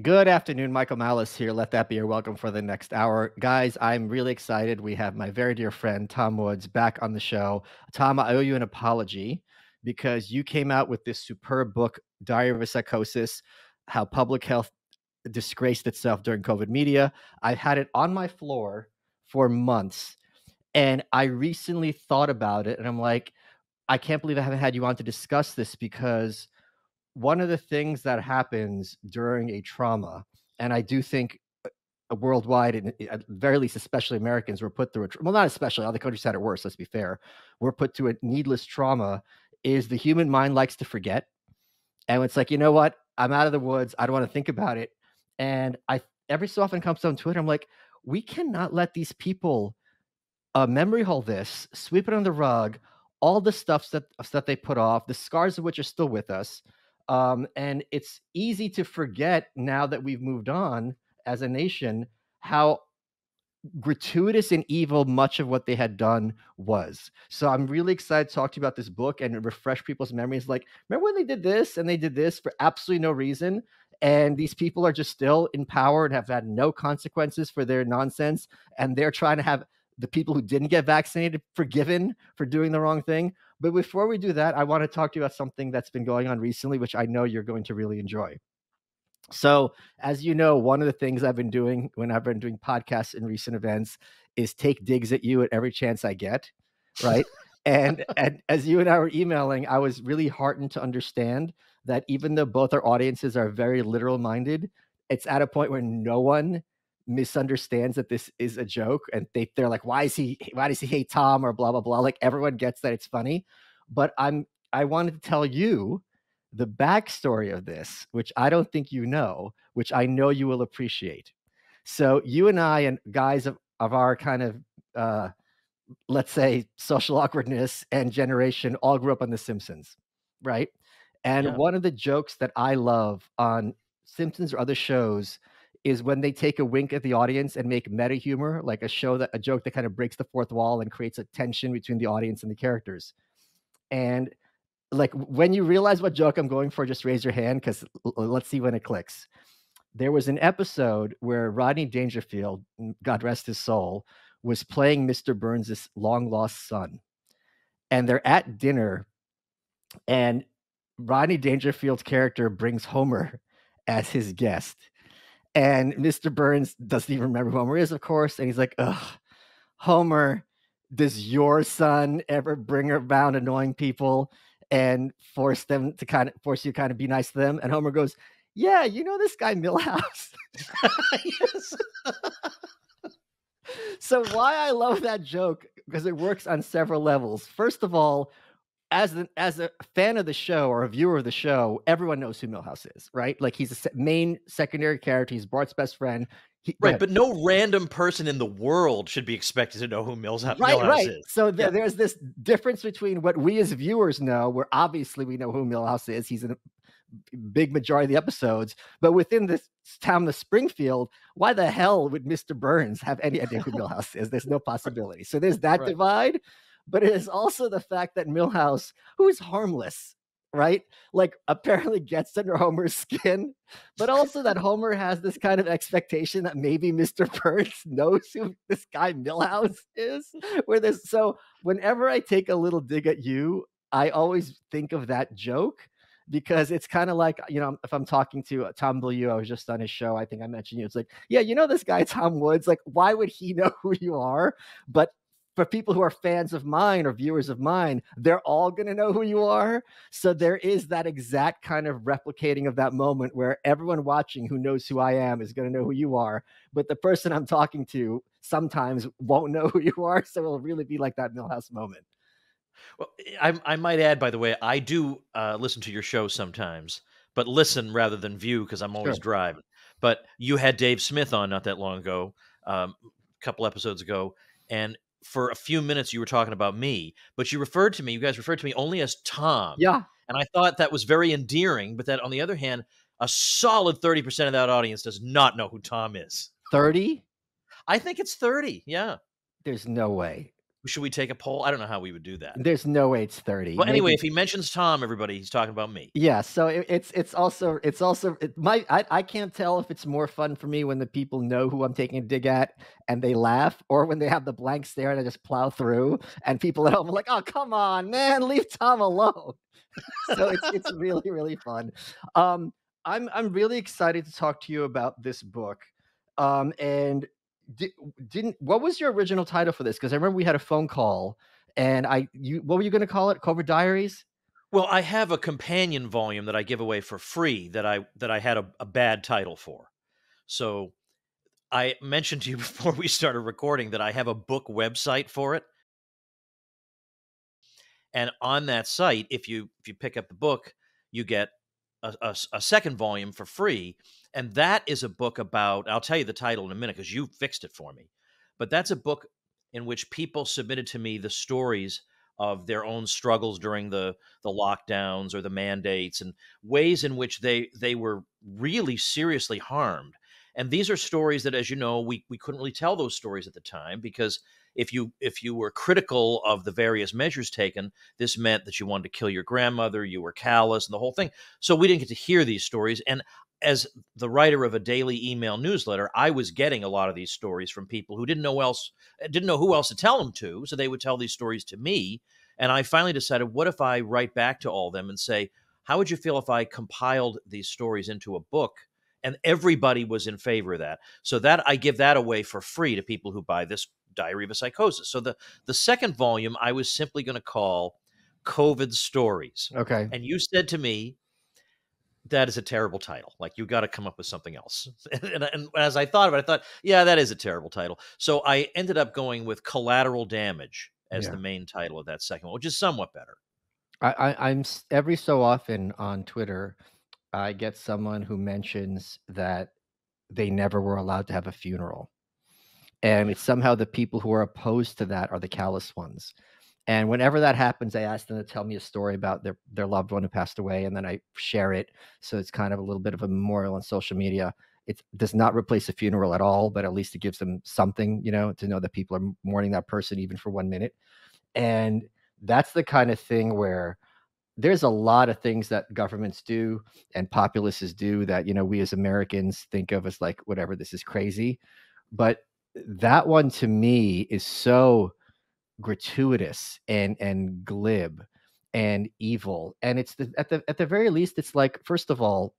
Good afternoon, Michael Malice here. Let that be your welcome for the next hour. Guys, I'm really excited. We have my very dear friend, Tom Woods, back on the show. Tom, I owe you an apology because you came out with this superb book, Diary of a Psychosis, How Public Health Disgraced Itself During COVID Media. I've had it on my floor for months, and I recently thought about it, and I'm like, I can't believe I haven't had you on to discuss this because one of the things that happens during a trauma, and I do think worldwide, and at the very least, especially Americans, were put through well, not especially, other countries had it worse, let's be fair. We're put to a needless trauma, is the human mind likes to forget. And it's like, you know what? I'm out of the woods. I don't want to think about it. And I every so often comes on Twitter, I'm like, we cannot let these people memory hole this, sweep it on the rug, all the stuff they put off, the scars of which are still with us. And it's easy to forget now that we've moved on as a nation how gratuitous and evil much of what they had done was. So I'm really excited to talk to you about this book and refresh people's memories. Like, remember when they did this and they did this for absolutely no reason? And these people are just still in power and have had no consequences for their nonsense. And they're trying to have the people who didn't get vaccinated forgiven for doing the wrong thing. But before we do that, I want to talk to you about something that's been going on recently, which I know you're going to really enjoy. So, as you know, one of the things I've been doing when I've been doing podcasts in recent events is take digs at you at every chance I get, right? and as you and I were emailing, I was really heartened to understand that even though both our audiences are very literal minded, it's at a point where no one misunderstands that this is a joke, and they're like, why does he hate Tom, or blah blah blah. Like, everyone gets that it's funny, but I wanted to tell you the backstory of this, which I don't think you know, which I know you will appreciate. So you and I, and guys of our kind of, let's say, social awkwardness and generation, all grew up on The Simpsons, right? And Yeah. one of the jokes that I love on Simpsons or other shows is when they take a wink at the audience and make meta humor, like a joke that kind of breaks the fourth wall and creates a tension between the audience and the characters. And like, when you realize what joke I'm going for, just raise your hand, because let's see when it clicks. There was an episode where Rodney Dangerfield, God rest his soul, was playing Mr. Burns' long lost son. And they're at dinner, and Rodney Dangerfield's character brings Homer as his guest. And Mr. Burns doesn't even remember who Homer is, of course. And he's like, ugh, Homer, does your son ever bring around annoying people and force you to kind of be nice to them? And Homer goes, yeah, you know this guy Milhouse. Yes. So why I love that joke, because it works on several levels. First of all, as a fan of the show or a viewer of the show, everyone knows who Milhouse is, right? Like, he's a main secondary character. He's Bart's best friend. Right, but no random person in the world should be expected to know who Milhouse Right. is. So there's this difference between what we as viewers know, where obviously we know who Milhouse is. He's in a big majority of the episodes. But within this town of Springfield, why the hell would Mr. Burns have any idea who Milhouse is? There's no possibility. So there's that divide. But it is also the fact that Milhouse, who is harmless, right? Like, apparently gets under Homer's skin, but also that Homer has this kind of expectation that maybe Mr. Burns knows who this guy Milhouse is. So whenever I take a little dig at you, I always think of that joke, because it's kind of like, if I'm talking to Tom Bellew, I was just on his show, I think I mentioned you. It's like, yeah, you know this guy Tom Woods. Like, why would he know who you are? But for people who are fans of mine or viewers of mine, they're all going to know who you are. So there is that exact kind of replicating of that moment where everyone watching who knows who I am is going to know who you are. But the person I'm talking to sometimes won't know who you are. So it'll really be like that Milhouse moment. Well, I might add, by the way, I do listen to your show sometimes, but listen rather than view, because I'm always driving. But you had Dave Smith on not that long ago, a couple episodes ago, and for a few minutes you were talking about me, but you guys referred to me only as Tom. Yeah. And I thought that was very endearing, but that, on the other hand, a solid 30% of that audience does not know who Tom is. 30? I think it's 30, yeah. There's no way. Should we take a poll? I don't know how we would do that. There's no way it's 30. Well, anyway, Maybe. if he mentions Tom, everybody, he's talking about me. Yeah, so it's also I can't tell if it's more fun for me when the people know who I'm taking a dig at and they laugh, or when they have the blank stare and I just plow through, and people at home are like, "Oh, come on, man, leave Tom alone." So it's really, really fun. Um, I'm really excited to talk to you about this book. And di didn't what was your original title for this? Because I remember we had a phone call, and what were you gonna call it? Covert Diaries? Well, I have a companion volume that I give away for free that I had a bad title for. So I mentioned to you before we started recording that I have a book website for it. And on that site, if you pick up the book, you get a second volume for free. And that is a book about, I'll tell you the title in a minute because you fixed it for me. But that's a book in which people submitted to me the stories of their own struggles during the lockdowns or the mandates, and ways in which they were really seriously harmed. And these are stories that, as you know, we couldn't really tell those stories at the time, because if you were critical of the various measures taken, this meant that you wanted to kill your grandmother, you were callous, and the whole thing. So we didn't get to hear these stories. And as the writer of a daily email newsletter, I was getting a lot of these stories from people who didn't know who else to tell them to. So they would tell these stories to me. And I finally decided, what if I write back to all of them and say, how would you feel if I compiled these stories into a book? And everybody was in favor of that. So that I give that away for free to people who buy this Diary of a Psychosis. So the second volume I was simply going to call COVID Stories. Okay. And you said to me, that is a terrible title. Like, you got to come up with something else. And as I thought of it, I thought, yeah, that is a terrible title. So I ended up going with Collateral Damage as the Yeah. main title of that second one, which is somewhat better. Every so often on Twitter, I get someone who mentions that they never were allowed to have a funeral. And it's somehow the people who are opposed to that are the callous ones. And whenever that happens, I ask them to tell me a story about their loved one who passed away, and then I share it. So it's kind of a little bit of a memorial on social media. It does not replace a funeral at all, but at least it gives them something, to know that people are mourning that person even for 1 minute. And that's the kind of thing where there's a lot of things that governments do and populists do that, we as Americans think of as like, whatever, this is crazy. But that one to me is so gratuitous and glib and evil. And it's at the very least, it's like, first of all,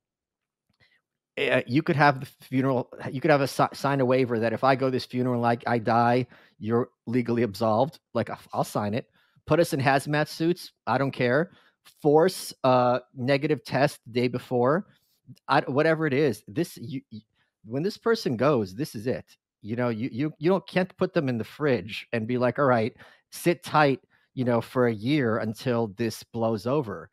you could have the funeral, you could have sign a waiver that if I go this funeral, like I die, you're legally absolved. Like, I'll sign it. Put us in hazmat suits. I don't care. Force negative test the day before. Whatever it is, when this person goes, this is it. You can't put them in the fridge and be like, all right, sit tight, for a year until this blows over.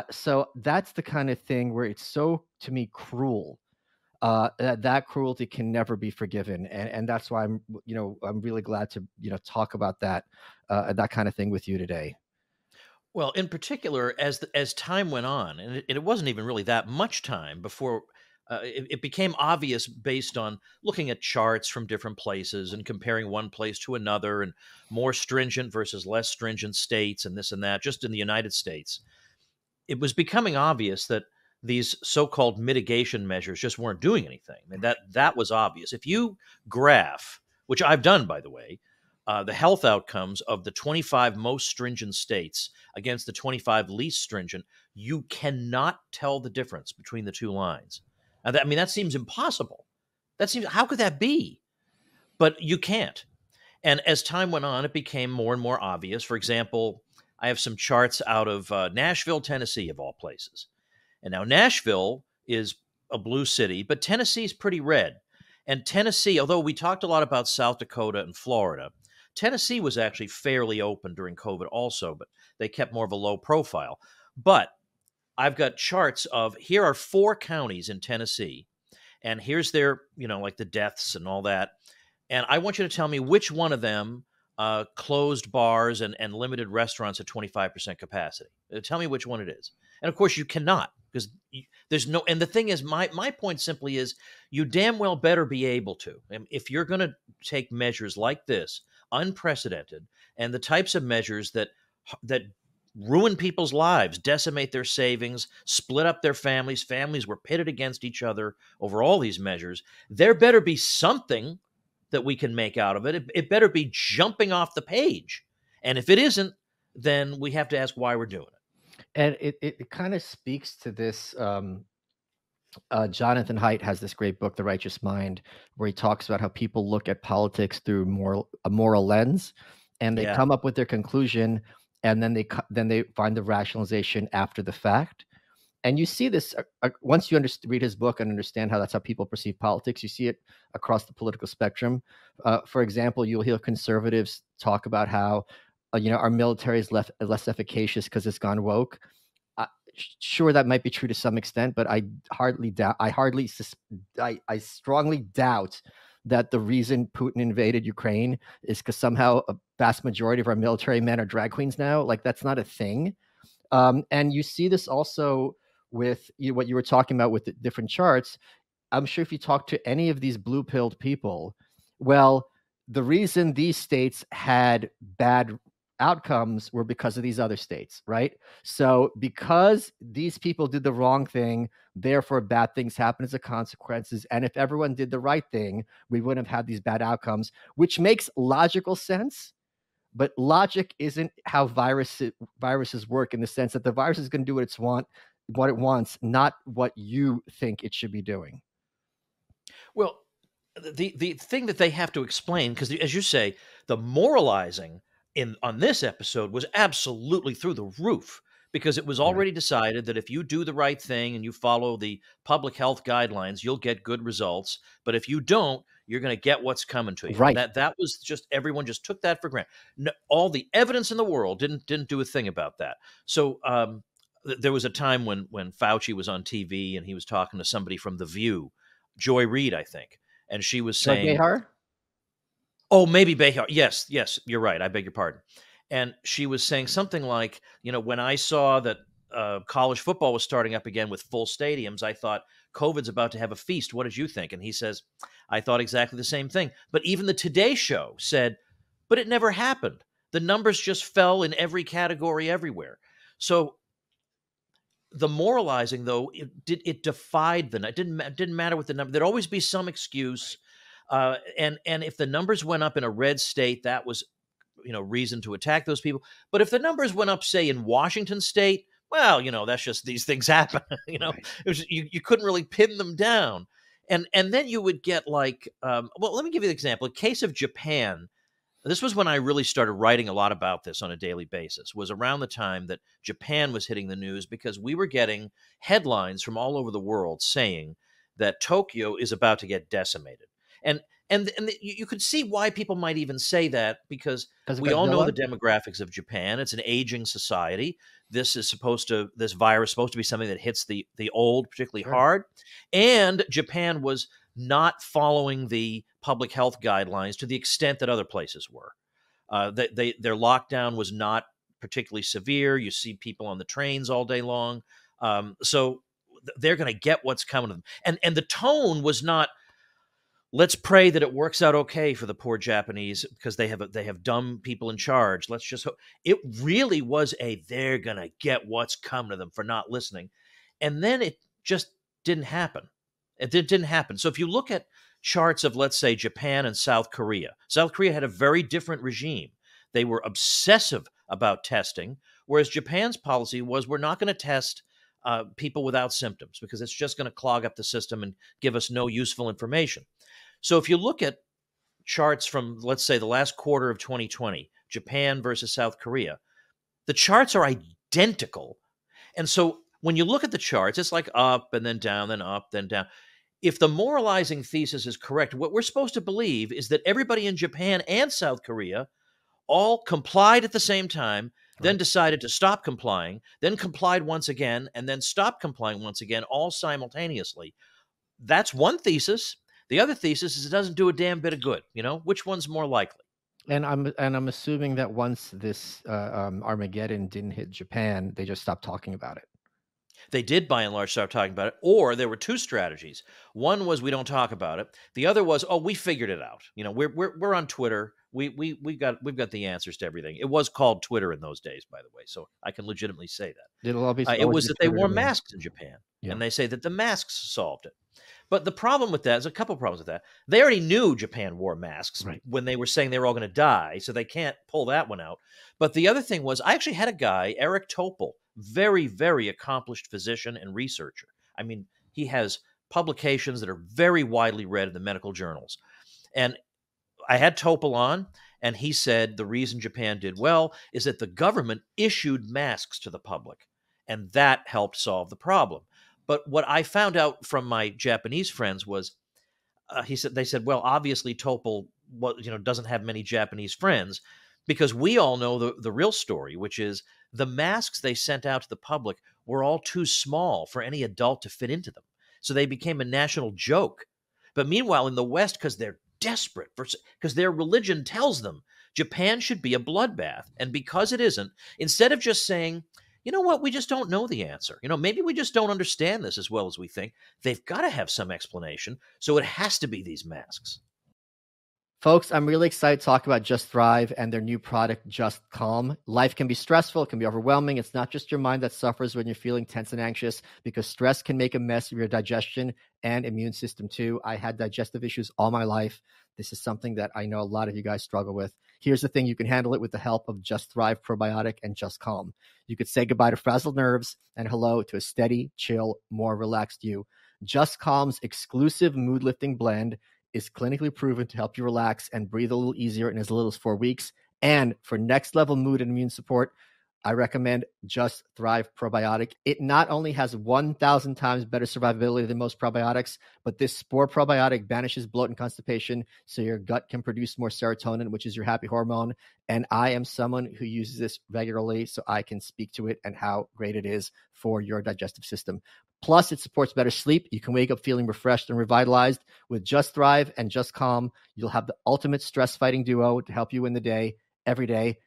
So that's the kind of thing where it's so, to me, cruel. That cruelty can never be forgiven, and that's why I'm really glad to talk about that kind of thing with you today. Well, in particular, as time went on, and it wasn't even really that much time before it became obvious, based on looking at charts from different places and comparing one place to another, and more stringent versus less stringent states, and this and that, just in the United States, it was becoming obvious that these so-called mitigation measures just weren't doing anything. I mean, that was obvious. If you graph, which I've done, by the way, the health outcomes of the 25 most stringent states against the 25 least stringent, you cannot tell the difference between the two lines. I mean, that seems impossible. How could that be? But you can't. And as time went on, it became more and more obvious. For example, I have some charts out of Nashville, Tennessee, of all places. And now Nashville is a blue city, but Tennessee is pretty red. And Tennessee, although we talked a lot about South Dakota and Florida, Tennessee was actually fairly open during COVID also, but they kept more of a low profile. But I've got charts of, here are 4 counties in Tennessee, and here's their, like the deaths and all that. And I want you to tell me which one of them closed bars and limited restaurants at 25% capacity. Tell me which one it is. And of course, you cannot, because there's no. And the thing is, my point simply is, you damn well better be able to. And if you're going to take measures like this, unprecedented, and the types of measures that ruin people's lives, decimate their savings, split up their families. Families were pitted against each other over all these measures. There better be something that we can make out of it. It better be jumping off the page. And if it isn't, then we have to ask why we're doing it. And it kind of speaks to this. Jonathan Haidt has this great book, The Righteous Mind, where he talks about how people look at politics through a moral lens, and they Yeah. come up with their conclusion, and then they find the rationalization after the fact. And you see this once you read his book and understand how that's how people perceive politics. You see it across the political spectrum. For example, you'll hear conservatives talk about how our military is less efficacious because it's gone woke. Sure, that might be true to some extent, but I strongly doubt that the reason Putin invaded Ukraine is because somehow a vast majority of our military men are drag queens now. Like, that's not a thing. And you see this also with what you were talking about with the different charts. I'm sure if you talk to any of these blue-pilled people, well, the reason these states had bad outcomes were because of these other states, right? So because these people did the wrong thing, therefore bad things happen as a consequences. And if everyone did the right thing, we wouldn't have had these bad outcomes, which makes logical sense. But logic isn't how viruses work, in the sense that the virus is going to do what it wants, not what you think it should be doing. Well, the thing that they have to explain, because as you say, the moralizing on this episode was absolutely through the roof, because it was already decided that if you do the right thing and you follow the public health guidelines, you'll get good results. But if you don't, you're going to get what's coming to you. Right. That was just, everyone just took that for granted. No, all the evidence in the world didn't do a thing about that. So there was a time when Fauci was on TV and he was talking to somebody from The View, Joy Reid, I think, and she was saying, Behar? Oh, maybe Behar. Yes, you're right. I beg your pardon. And she was saying something like, when I saw that college football was starting up again with full stadiums, I thought COVID's about to have a feast. What did you think? And he says, I thought exactly the same thing. But even the Today Show said, but it never happened. The numbers just fell in every category everywhere. So the moralizing, though, it defied it didn't matter what the number. There'd always be some excuse. And if the numbers went up in a red state, that was, reason to attack those people. But if the numbers went up, say, in Washington State, well, that's just, these things happen. Right. It was, you couldn't really pin them down. And then you would get like, well, let me give you an example. A case of Japan. This was when I really started writing a lot about this on a daily basis, was around the time that Japan was hitting the news, because we were getting headlines from all over the world saying that Tokyo is about to get decimated. And you could see why people might even say that, because we all know the demographics of Japan. It's an aging society. This virus is supposed to be something that hits the old particularly hard. And Japan was not following the public health guidelines to the extent that other places were. Their lockdown was not particularly severe. You see people on the trains all day long. So they're going to get what's coming to them. And the tone was not, let's pray that it works out okay for the poor Japanese because they have dumb people in charge. Let's just hope. It really was they're going to get what's coming to them for not listening. And then it just didn't happen. It didn't happen. So if you look at charts of, let's say, Japan and South Korea had a very different regime. They were obsessive about testing, whereas Japan's policy was, we're not going to test people without symptoms because it's just going to clog up the system and give us no useful information. So if you look at charts from, let's say, the last quarter of 2020, Japan versus South Korea, the charts are identical. And so when you look at the charts, it's like up and then down, then up, then down. If the moralizing thesis is correct, what we're supposed to believe is that everybody in Japan and South Korea all complied at the same time, then decided to stop complying, then complied once again, and then stopped complying once again, all simultaneously. That's one thesis. The other thesis is it doesn't do a damn bit of good. Which one's more likely? And I'm assuming that once this Armageddon didn't hit Japan, they just stopped talking about it. They did by and large start talking about it, or there were two strategies. One was we don't talk about it. The other was, oh, we figured it out. You know, we're on Twitter. We've got the answers to everything. It was called Twitter in those days, by the way, so I can legitimately say that. It'll It always was be that they Twitter to wore me. masks in Japan, Yeah. and they say that the masks solved it. But the problem with that is a couple problems with that. They already knew Japan wore masks when they were saying they were all going to die, so they can't pull that one out. But the other thing was, I actually had a guy, Eric Topol, very, very accomplished physician and researcher. I mean, he has publications that are very widely read in the medical journals. And I had Topol on, and he said the reason Japan did well is that the government issued masks to the public, and that helped solve the problem. But what I found out from my Japanese friends was, they said, well, obviously Topol, doesn't have many Japanese friends, because we all know the real story, which is the masks they sent out to the public were all too small for any adult to fit into them. So they became a national joke. But meanwhile, in the West, because they're desperate, because their religion tells them Japan should be a bloodbath. And because it isn't, instead of just saying, you know what, we just don't know the answer. Maybe we just don't understand this as well as we think. They've got to have some explanation. So it has to be these masks. Folks, I'm really excited to talk about Just Thrive and their new product, Just Calm. Life can be stressful. It can be overwhelming. It's not just your mind that suffers when you're feeling tense and anxious, because stress can make a mess of your digestion and immune system too. I had digestive issues all my life. This is something that I know a lot of you guys struggle with. Here's the thing. You can handle it with the help of Just Thrive Probiotic and Just Calm. You could say goodbye to frazzled nerves and hello to a steady, chill, more relaxed you. Just Calm's exclusive mood-lifting blend is clinically proven to help you relax and breathe a little easier in as little as 4 weeks. And for next level mood and immune support, I recommend Just Thrive Probiotic. It not only has 1,000 times better survivability than most probiotics, but this spore probiotic banishes bloat and constipation, so your gut can produce more serotonin, which is your happy hormone. And I am someone who uses this regularly, so I can speak to it and how great it is for your digestive system. Plus, it supports better sleep. You can wake up feeling refreshed and revitalized. With Just Thrive and Just Calm, you'll have the ultimate stress-fighting duo to help you win the day, every day,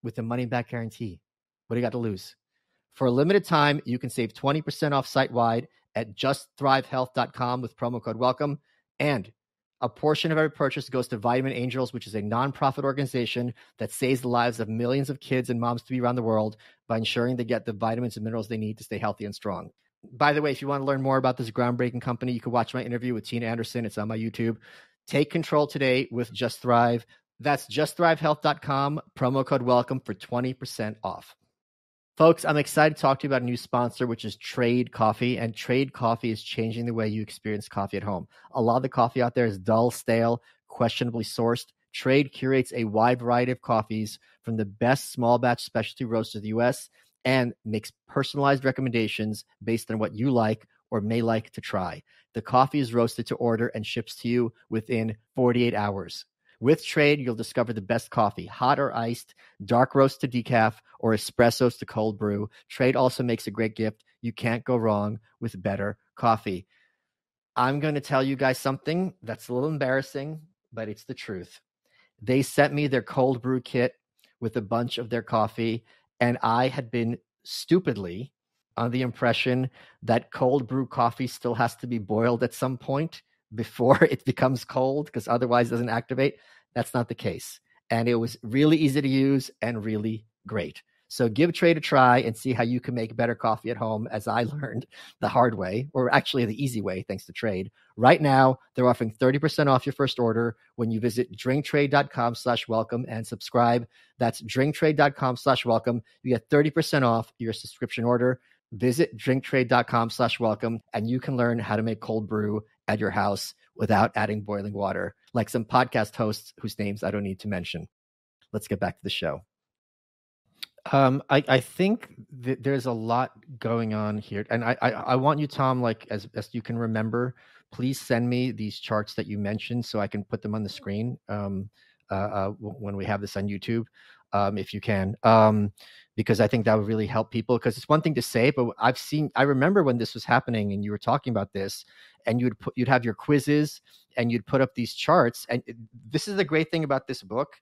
with a money-back guarantee. What do you got to lose? For a limited time, you can save 20% off site-wide at justthrivehealth.com with promo code WELCOME. And a portion of every purchase goes to Vitamin Angels, which is a nonprofit organization that saves the lives of millions of kids and moms to be around the world by ensuring they get the vitamins and minerals they need to stay healthy and strong. By the way, if you want to learn more about this groundbreaking company, you can watch my interview with Tina Anderson. It's on my YouTube. Take control today with Just Thrive. That's justthrivehealth.com, promo code WELCOME for 20% off. Folks, I'm excited to talk to you about a new sponsor, which is Trade Coffee. And Trade Coffee is changing the way you experience coffee at home. A lot of the coffee out there is dull, stale, questionably sourced. Trade curates a wide variety of coffees from the best small batch specialty roasters in the U.S. and makes personalized recommendations based on what you like or may like to try. The coffee is roasted to order and ships to you within 48 hours. With Trade, you'll discover the best coffee, hot or iced, dark roast to decaf, or espressos to cold brew. Trade also makes a great gift. You can't go wrong with better coffee. I'm going to tell you guys something that's a little embarrassing, but it's the truth. They sent me their cold brew kit with a bunch of their coffee, and I had been stupidly on the impression that cold brew coffee still has to be boiled at some point before it becomes cold, because otherwise it doesn't activate. That's not the case. And it was really easy to use and really great. So give Trade a try and see how you can make better coffee at home, as I learned the hard way, or actually the easy way, thanks to Trade. Right now, they're offering 30% off your first order when you visit drinktrade.com/welcome and subscribe. That's drinktrade.com/welcome. You get 30% off your subscription order. Visit drinktrade.com/welcome, and you can learn how to make cold brew at your house without adding boiling water, like some podcast hosts whose names I don't need to mention. Let's get back to the show. I think there's a lot going on here, and I want you, Tom, like as best you can remember, please send me these charts that you mentioned so I can put them on the screen when we have this on YouTube, if you can, because I think that would really help people. Because it's one thing to say, but I remember when this was happening and you were talking about this, and you'd have your quizzes and you'd put up these charts, and this is the great thing about this book.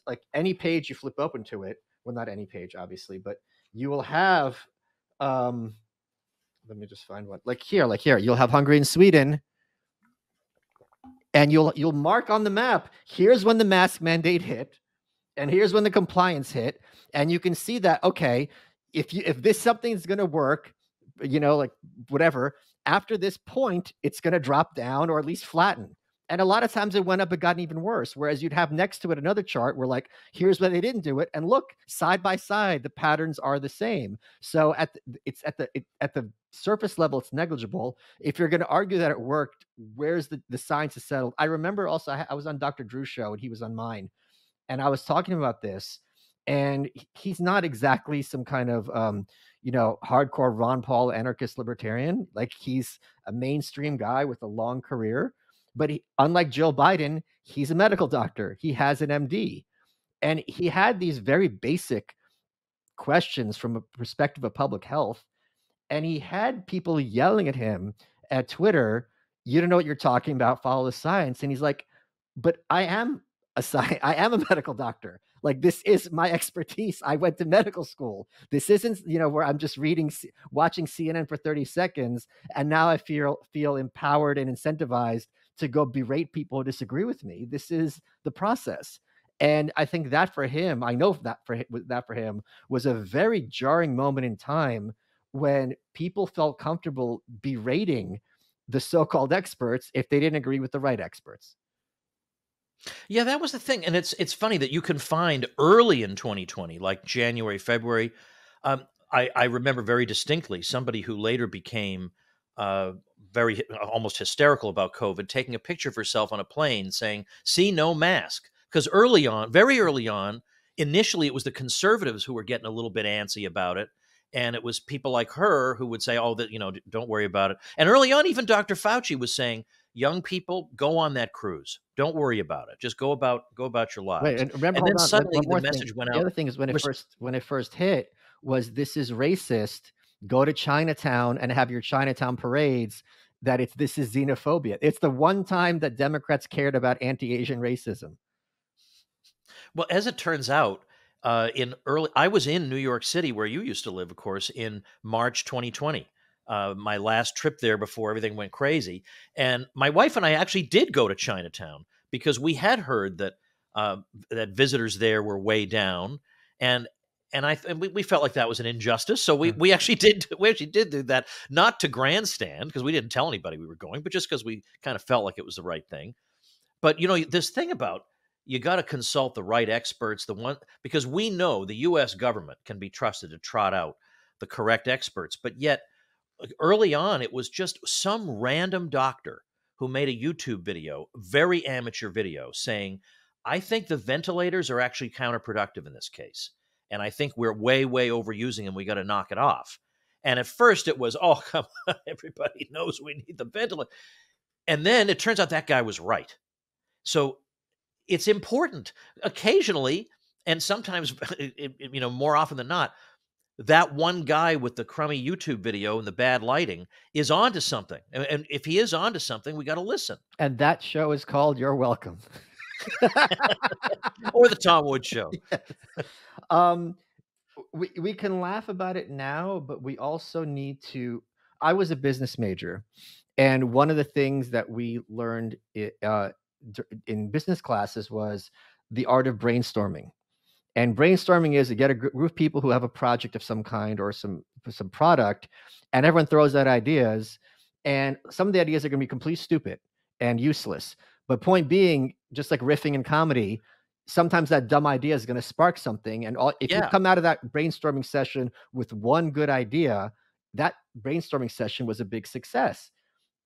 Like any page you flip open to it. Well, not any page, obviously, but you will have let me just find one. Like here, you'll have Hungary and Sweden, and you'll mark on the map. Here's when the mask mandate hit, and here's when the compliance hit, and you can see that, okay, if this something's going to work, like whatever, after this point it's going to drop down or at least flatten. And a lot of times it went up, it got even worse, whereas you'd have next to it another chart where, like, here's where they didn't do it, and look, side by side the patterns are the same. So at the surface level it's negligible. If you're going to argue that it worked, where's the science is settled? I remember also I was on Dr. Drew's show and he was on mine, and I was talking about this, and he's not exactly some kind of hardcore Ron Paul anarchist libertarian. Like, he's a mainstream guy with a long career, but unlike Joe Biden, he's a medical doctor. He has an MD, and he had these very basic questions from a perspective of public health, and he had people yelling at him at Twitter, "You don't know what you're talking about, follow the science." And he's like, "But I am I am a medical doctor. Like, this is my expertise. I went to medical school. This isn't, where I'm just watching CNN for 30 seconds, and now I feel empowered and incentivized to go berate people who disagree with me. This is the process." And I think that for him, I know that for him was a very jarring moment in time when people felt comfortable berating the so-called experts if they didn't agree with the right experts. Yeah, that was the thing, and it's funny that you can find early in 2020, like January, February. I remember very distinctly somebody who later became very almost hysterical about COVID, taking a picture of herself on a plane saying, "See, no mask." Because early on, very early on, initially it was the conservatives who were getting a little bit antsy about it. And it was people like her who would say, "Oh, that don't worry about it." And early on, even Dr. Fauci was saying, "Young people, go on that cruise. Don't worry about it. Just go about your Right, lives." and remember, And hold then on, suddenly one the more thing. message went The out. other thing is when it first hit was, "This is racist. Go to Chinatown and have your Chinatown parades." This is xenophobia. It's the one time that Democrats cared about anti-Asian racism. Well, as it turns out, I was in New York City, where you used to live, of course, in March 2020. My last trip there before everything went crazy, and my wife and I actually did go to Chinatown because we had heard that visitors there were way down, and we felt like that was an injustice. So we actually did do that, not to grandstand because we didn't tell anybody we were going, but just because we kind of felt like it was the right thing. But this thing about, you got to consult the right experts, because we know the US government can be trusted to trot out the correct experts, but yet early on it was just some random doctor who made a YouTube video, very amateur video, saying, "I think the ventilators are actually counterproductive in this case. And I think we're way, way overusing them. We got to knock it off." And at first it was, "Oh, come on, everybody knows we need the ventilator." And then it turns out that guy was right. So it's important occasionally, and sometimes, more often than not, that one guy with the crummy YouTube video and the bad lighting is onto something. And if he is onto something, we got to listen. And that show is called You're Welcome. Or the Tom Woods Show. Yes. We can laugh about it now, but we also need to. I was a business major, and one of the things that we learned in business classes was the art of brainstorming. And brainstorming is to get a group of people who have a project of some kind or some product, and everyone throws out ideas, and some of the ideas are going to be completely stupid and useless. But point being, just like riffing in comedy, sometimes that dumb idea is going to spark something. And if you come out of that brainstorming session with one good idea, that brainstorming session was a big success.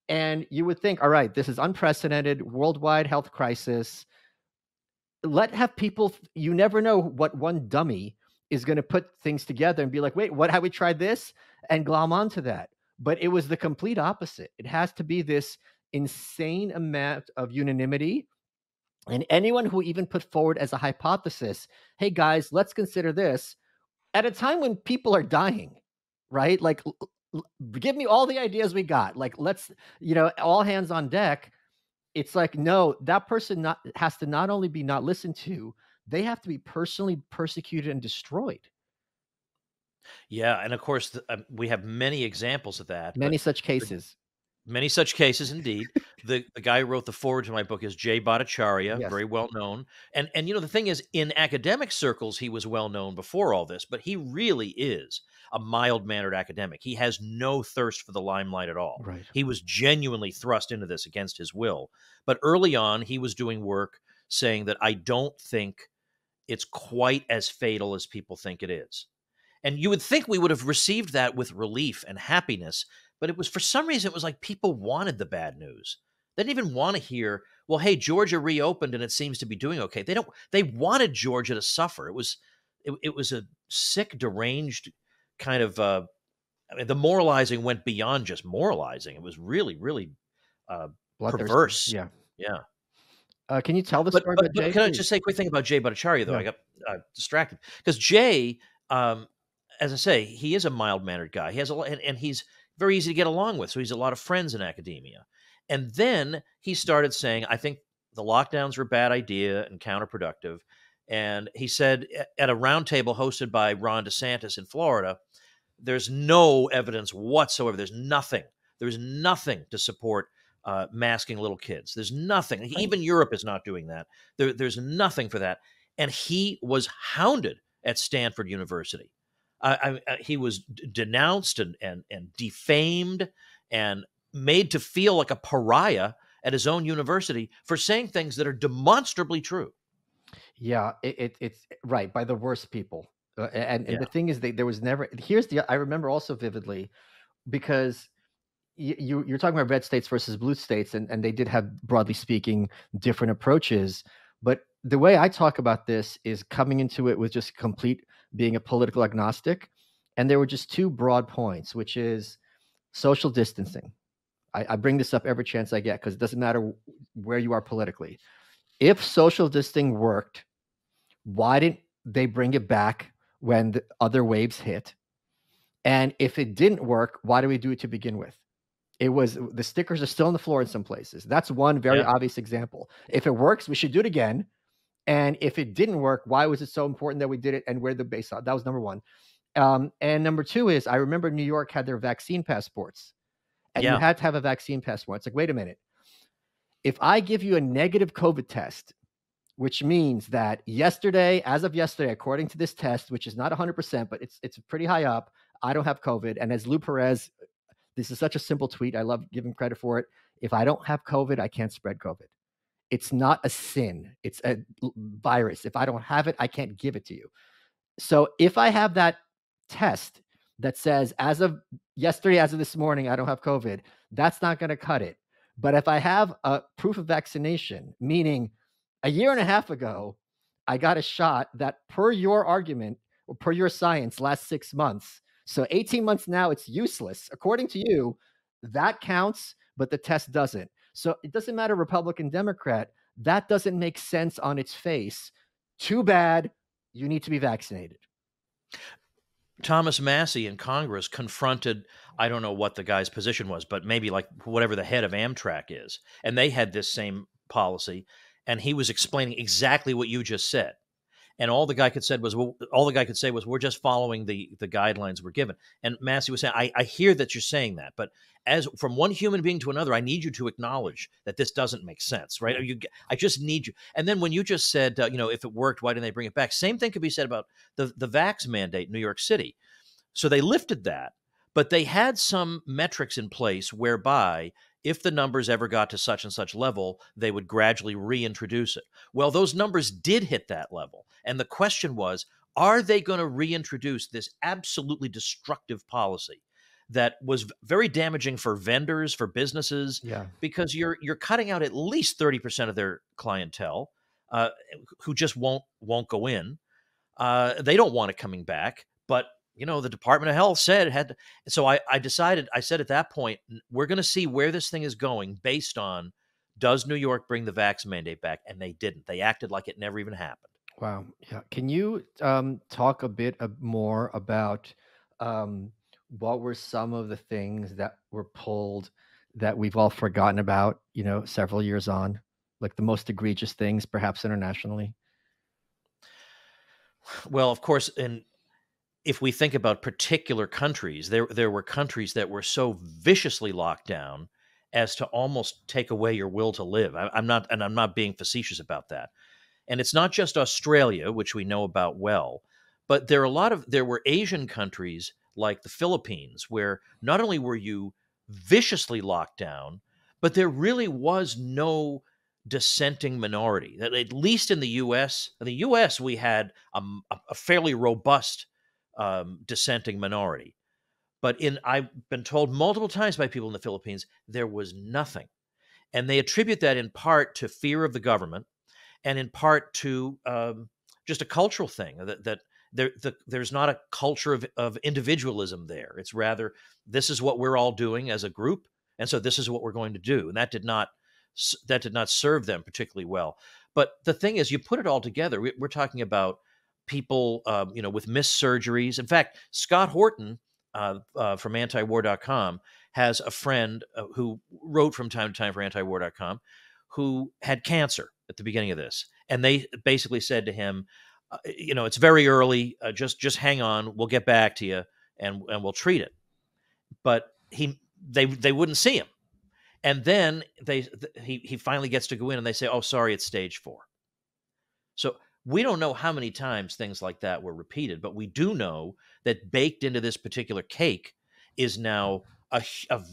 And you would think, all right, this is unprecedented, worldwide health crisis. Have people, you never know what one dummy is going to put things together and be like, "Wait, what, have we tried this?" and glom onto that. But it was the complete opposite. It has to be this insane amount of unanimity. And anyone who even put forward as a hypothesis, "Hey guys, let's consider this," at a time when people are dying, right? Like, give me all the ideas we got. Like, let's, all hands on deck. It's like, no, that person has to not only be not listened to, they have to be personally persecuted and destroyed. Yeah, and of course, we have many examples of that, Many but such the cases. many such cases indeed. The guy who wrote the foreword to my book is Jay Bhattacharya, Yes, very well known. And the thing is, in academic circles, he was well known before all this, but he really is a mild-mannered academic. He has no thirst for the limelight at all. right. He was genuinely thrust into this against his will. But early on, he was doing work saying that I don't think it's quite as fatal as people think it is. And you would think we would have received that with relief and happiness, but it was for some reason it was like people wanted the bad news. They didn't even want to hear, well, hey, Georgia reopened and it seems to be doing okay. They wanted Georgia to suffer. It was a sick, deranged kind of I mean, the moralizing went beyond just moralizing. It was really, really uh, Bloodthirsty. perverse. Yeah. Yeah. Can you tell the But story but about but Jay, can I please? just say a quick thing about Jay Bhattacharya, though? Yeah. I got, distracted because Jay, um, as I say, he is a mild-mannered guy. He has a lot and he's very easy to get along with, so he's a lot of friends in academia. And then he started saying, "I think the lockdowns were a bad idea and counterproductive." And he said at a roundtable hosted by Ron DeSantis in Florida, there's no evidence whatsoever. There's nothing to support masking little kids. There's nothing. Right. Even Europe is not doing that. There's nothing for that. And he was hounded at Stanford University. He was denounced and defamed and made to feel like a pariah at his own university for saying things that are demonstrably true. Yeah, it's right by the worst people. And Yeah, the thing is, there was never. Here's the. I remember also vividly because you're talking about red states versus blue states, and they did have, broadly speaking, different approaches. But the way I talk about this is coming into it with just complete being a political agnostic, and there were just two broad points, which is social distancing. I bring this up every chance I get because it doesn't matter where you are politically. If social distancing worked, why didn't they bring it back when the other waves hit? And if it didn't work, why do we do it to begin with? It was the stickers are still on the floor in some places. That's one very yeah, obvious example. If it works, we should do it again. And if it didn't work, why was it so important that we did it and where the base on? That was number one. And number two is I remember New York had their vaccine passports, and you yeah, had to have a vaccine passport. It's like, wait a minute. If I give you a negative COVID test, which means that yesterday, as of yesterday, according to this test, which is not 100%, but it's pretty high up, I don't have COVID. And as Lou Perez, this is such a simple tweet. I love giving credit for it. If I don't have COVID, I can't spread COVID. It's not a sin. It's a virus. If I don't have it, I can't give it to you. So if I have that test that says, as of yesterday, as of this morning, I don't have COVID, that's not going to cut it. But if I have a proof of vaccination, meaning a year and a half ago, I got a shot that, per your argument or per your science, lasts 6 months. So 18 months now, it's useless. According to you, that counts, but the test doesn't. So it doesn't matter, Republican, Democrat. That doesn't make sense on its face. Too bad. You need to be vaccinated. Thomas Massey in Congress confronted, I don't know what the guy's position was, but maybe like whatever the head of Amtrak is. And they had this same policy. And he was explaining exactly what you just said. And all the guy could said was, well, all the guy could say was, we're just following the guidelines we're given. And Massey was saying, I hear that you're saying that, but as from one human being to another, I need you to acknowledge that this doesn't make sense, right? I just need you. And then when you just said, if it worked, why didn't they bring it back? Same thing could be said about the vax mandate in New York City. So they lifted that, but they had some metrics in place whereby if the numbers ever got to such and such level, they would gradually reintroduce it. Well, those numbers did hit that level. And the question was, are they going to reintroduce this absolutely destructive policy that was very damaging for vendors, for businesses, Yeah. because you're cutting out at least 30% of their clientele uh, who just won't go in. They don't want it coming back, but the Department of Health said it had to. So I decided, I said at that point, we're going to see where this thing is going based on, does New York bring the vax mandate back? And they didn't. They acted like it never even happened. Wow. Yeah. Can you talk a bit more about um, what were some of the things that were pulled that we've all forgotten about, several years on, like the most egregious things, perhaps internationally? Well, of course, in if we think about particular countries, there were countries that were so viciously locked down as to almost take away your will to live. I'm not being facetious about that. And it's not just Australia, which we know about well, but there were Asian countries like the Philippines where not only were you viciously locked down, but there really was no dissenting minority. That at least in the U.S. we had a fairly robust dissenting minority. But I've been told multiple times by people in the Philippines there was nothing, and they attribute that in part to fear of the government and in part to just a cultural thing that there's not a culture of individualism there. It's rather, this is what we're all doing as a group, and so this is what we're going to do, and that did not serve them particularly well. But the thing is, you put it all together. We're talking about people, with missed surgeries. In fact, Scott Horton from antiwar.com has a friend who wrote from time to time for antiwar.com who had cancer at the beginning of this, and they basically said to him, it's very early. Just hang on. We'll get back to you, and we'll treat it. But they wouldn't see him, and then he finally gets to go in, and they say, "Oh, sorry, it's stage 4." So we don't know how many times things like that were repeated, but we do know that baked into this particular cake is now a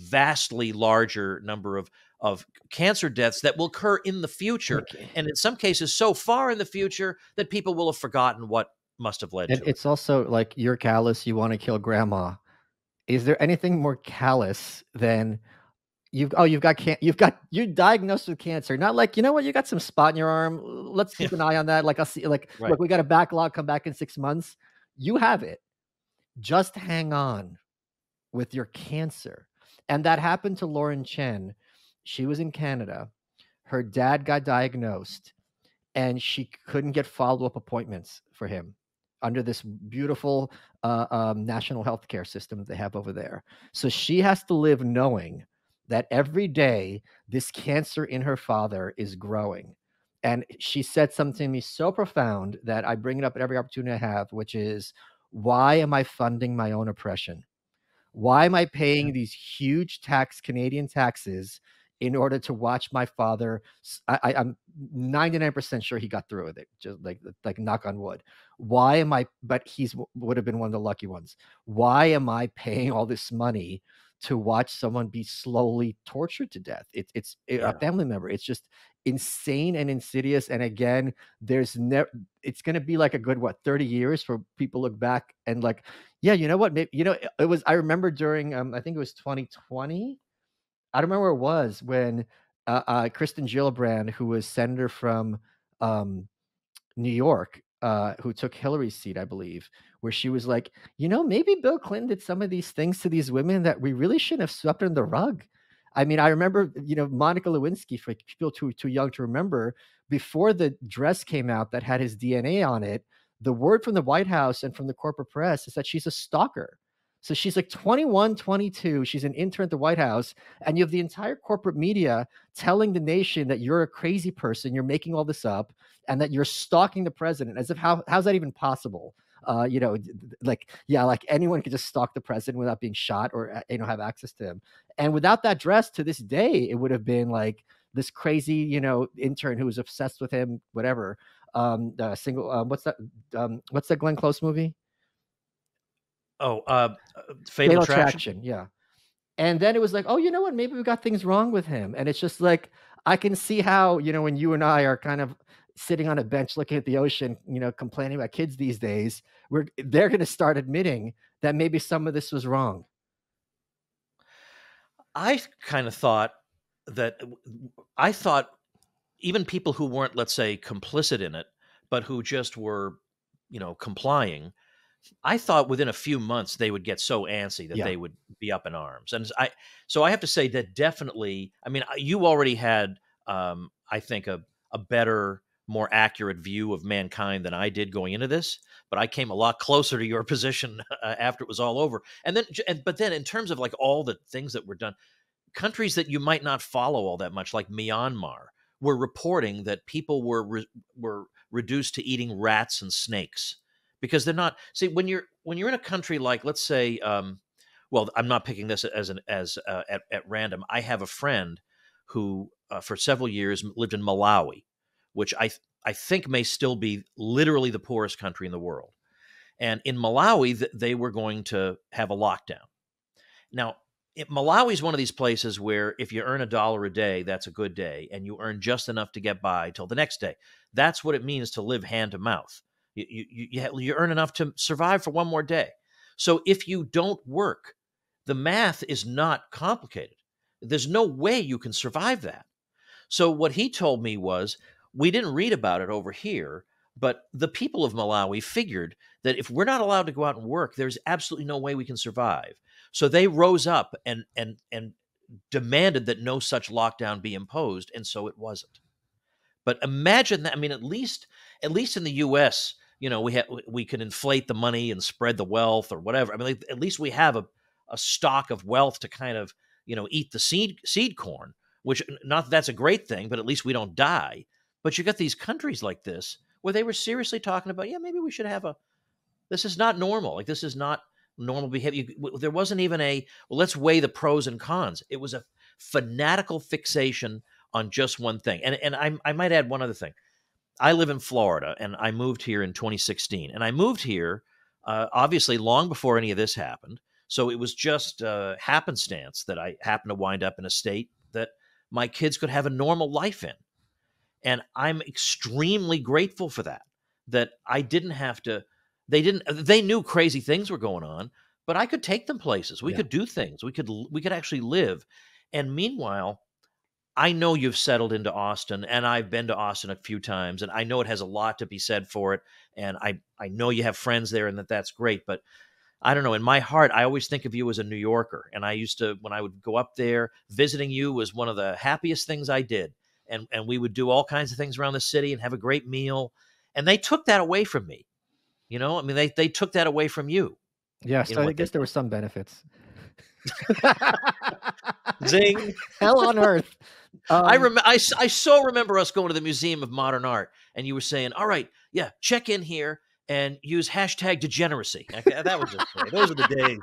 vastly larger number of cancer deaths that will occur in the future, Okay. and in some cases so far in the future that people will have forgotten what must have led And to it. it's also like you're callous, you wanna kill grandma. Is there anything more callous than you're diagnosed with cancer, not like, "You know what? You got some spot in your arm. Let's Yeah, keep an eye on that. Like, I'll see like, right. look, we got a backlog, come back in 6 months." You have it. Just hang on with your cancer. And that happened to Lauren Chen. She was in Canada. Her dad got diagnosed, and she couldn't get follow-up appointments for him under this beautiful, national healthcare system that they have over there. So she has to live knowing that every day this cancer in her father is growing. And she said something to me so profound that I bring it up at every opportunity I have, which is, "Why am I funding my own oppression? Why am I paying these huge Canadian taxes in order to watch my father I'm 99% sure he got through with it, just like knock on wood. Why am I but he's would have been one of the lucky ones. Why am I paying all this money to watch someone be slowly tortured to death? A Yeah. family member. It's just insane and insidious, and again, there's never it's gonna be like a good, what, 30 years for people look back and like, yeah, you know what? Maybe it was I remember during, I think it was 2020. I don't remember where it was when, Kristen Gillibrand, who was senator from, um, New York, who took Hillary's seat, I believe, where she was like, maybe Bill Clinton did some of these things to these women that we really shouldn't have swept under the rug." I mean, I remember, Monica Lewinsky, for people too young to remember, before the dress came out that had his DNA on it, the word from the White House and from the corporate press is that she's a stalker. So she's like 21, 22. She's an intern at the White House, and you have the entire corporate media telling the nation that you're a crazy person, you're making all this up, and that you're stalking the president, as if how's that even possible? Like, yeah, like anyone could just stalk the president without being shot or have access to him. And without that dress, to this day, it would have been like this crazy, intern who was obsessed with him, whatever. Single, what's that Glenn Close movie? Oh, Fatal Fatal Attraction. Attraction, yeah. And then it was like, "Oh, you know what? Maybe we got things wrong with him." And it's just like, I can see how, when you and I are kind of sitting on a bench looking at the ocean, complaining about kids these days, they're gonna start admitting that maybe some of this was wrong. I kind of thought that I thought even people who weren't, let's say, complicit in it, but who just were, complying, I thought within a few months they would get so antsy that Yeah. they would be up in arms. So I have to say that definitely, I mean, you already had, I think, a better, more accurate view of mankind than I did going into this, but I came a lot closer to your position after it was all over. But then in terms of like all the things that were done, countries that you might not follow all that much, like Myanmar, were reporting that people were reduced to eating rats and snakes because they're not. See, when you're in a country like, let's say, well, I'm not picking this at random. I have a friend who, for several years, lived in Malawi, which I think may still be literally the poorest country in the world. And in Malawi, they were going to have a lockdown. Now, Malawi is one of these places where if you earn $1 a day, that's a good day, and you earn just enough to get by till the next day. That's what it means to live hand to mouth. You earn enough to survive for one more day. So if you don't work, the math is not complicated. There's no way you can survive that. So what he told me was, we didn't read about it over here, but the people of Malawi figured that if we're not allowed to go out and work, there's absolutely no way we can survive. So they rose up and demanded that no such lockdown be imposed, and so it wasn't. But imagine that. I mean, at least in the U.S., we can inflate the money and spread the wealth or whatever. I mean, like, at least we have a stock of wealth to kind of eat the seed corn. Which, not that that's a great thing, but at least we don't die. But you got these countries like this where they were seriously talking about, maybe we should have this is not normal. Like, this is not normal behavior. There wasn't even let's weigh the pros and cons. It was a fanatical fixation on just one thing. And I might add one other thing. I live in Florida, and I moved here in 2016. And I moved here, obviously, long before any of this happened. So it was just happenstance that I happened to wind up in a state that my kids could have a normal life in. And I'm extremely grateful for that I didn't have to, they knew crazy things were going on, but I could take them places. We could do things. We could actually live. And meanwhile, I know you've settled into Austin, and I've been to Austin a few times, and I know it has a lot to be said for it. And I know you have friends there, and that's great. But I don't know. In my heart, I always think of you as a New Yorker. And I used to, when I would go up there, visiting you was one of the happiest things I did. And we would do all kinds of things around the city and have a great meal. And they took that away from me. I mean, they took that away from you. Yes, I guess there were some benefits. Zing. Hell on earth. I so remember us going to the Museum of Modern Art, and you were saying, all right, check in here and use #degeneracy. That was just great. Those are the days.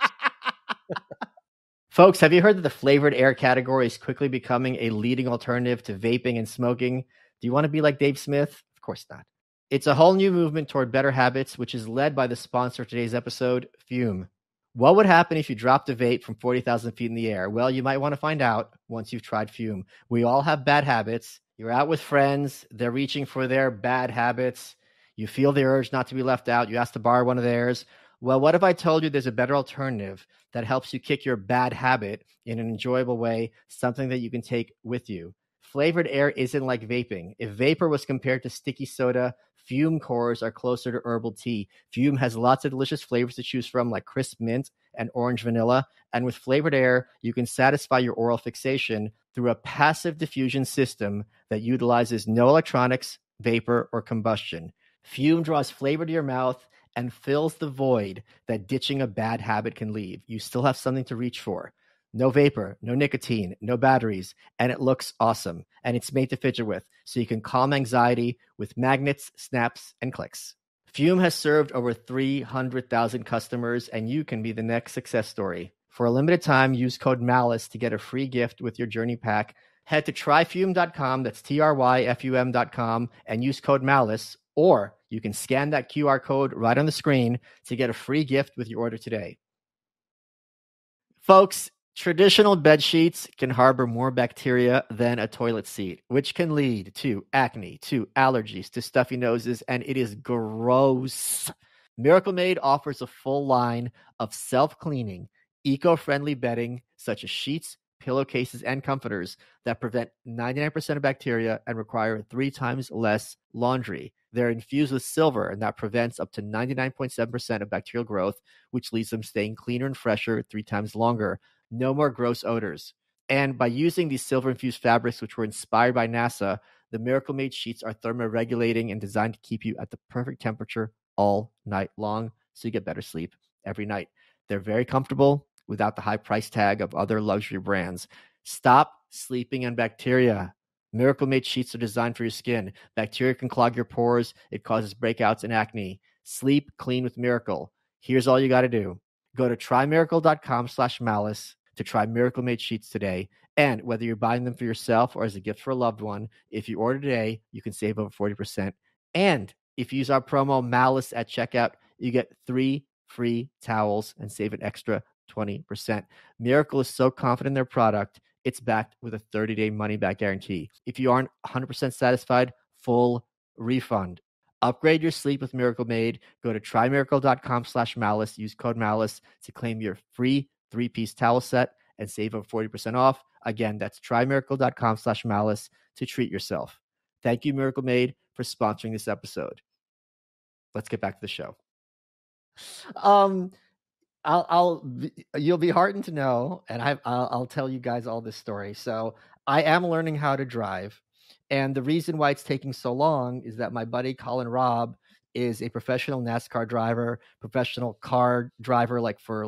Folks, have you heard that the flavored air category is quickly becoming a leading alternative to vaping and smoking? Do you want to be like Dave Smith? Of course not. It's a whole new movement toward better habits, which is led by the sponsor of today's episode, Fume. What would happen if you dropped a vape from 40,000 feet in the air? Well, you might want to find out once you've tried Fume. We all have bad habits. You're out with friends. They're reaching for their bad habits. You feel the urge not to be left out. You ask to borrow one of theirs. Well, what if I told you there's a better alternative that helps you kick your bad habit in an enjoyable way, something that you can take with you? Flavored air isn't like vaping. If vapor was compared to sticky soda, Fume cores are closer to herbal tea. Fume has lots of delicious flavors to choose from, like crisp mint and orange vanilla. And with flavored air, you can satisfy your oral fixation through a passive diffusion system that utilizes no electronics, vapor, or combustion. Fume draws flavor to your mouth and fills the void that ditching a bad habit can leave. You still have something to reach for. No vapor, no nicotine, no batteries, and it looks awesome. And it's made to fidget with, so you can calm anxiety with magnets, snaps, and clicks. Fume has served over 300,000 customers, and you can be the next success story. For a limited time, use code MALICE to get a free gift with your journey pack. Head to tryfume.com, that's tryfum.com, and use code MALICE, or you can scan that QR code right on the screen to get a free gift with your order today. Folks, traditional bed sheets can harbor more bacteria than a toilet seat, which can lead to acne, to allergies, to stuffy noses, and it is gross. Miracle Maid offers a full line of self-cleaning, eco-friendly bedding, such as sheets, pillowcases, and comforters that prevent 99% of bacteria and require 3 times less laundry. They're infused with silver, and that prevents up to 99.7% of bacterial growth, which leaves them staying cleaner and fresher 3 times longer. No more gross odors. And by using these silver-infused fabrics, which were inspired by NASA, the Miracle Maid sheets are thermoregulating and designed to keep you at the perfect temperature all night long, so you get better sleep every night. They're very comfortable without the high price tag of other luxury brands. Stop sleeping on bacteria. Miracle Maid sheets are designed for your skin. Bacteria can clog your pores. It causes breakouts and acne. Sleep clean with Miracle. Here's all you got to do. Go to trymiracle.com/malice to try Miracle Made sheets today. And whether you're buying them for yourself or as a gift for a loved one, if you order today, you can save over 40%. And if you use our promo Malice at checkout, you get 3 free towels and save an extra 20%. Miracle is so confident in their product, it's backed with a 30-day money-back guarantee. If you aren't 100% satisfied, full refund. Upgrade your sleep with Miracle Made. Go to trymiracle.com/malice. Use code malice to claim your free 3-piece towel set and save over 40% off. Again, that's trymiracle.com/malice to treat yourself. Thank you, Miracle Made, for sponsoring this episode. Let's get back to the show. You'll be heartened to know, and I'll tell you guys all this story. So I am learning how to drive, and the reason why it's taking so long is that my buddy Colin Robb is a professional NASCAR driver, professional car driver, like for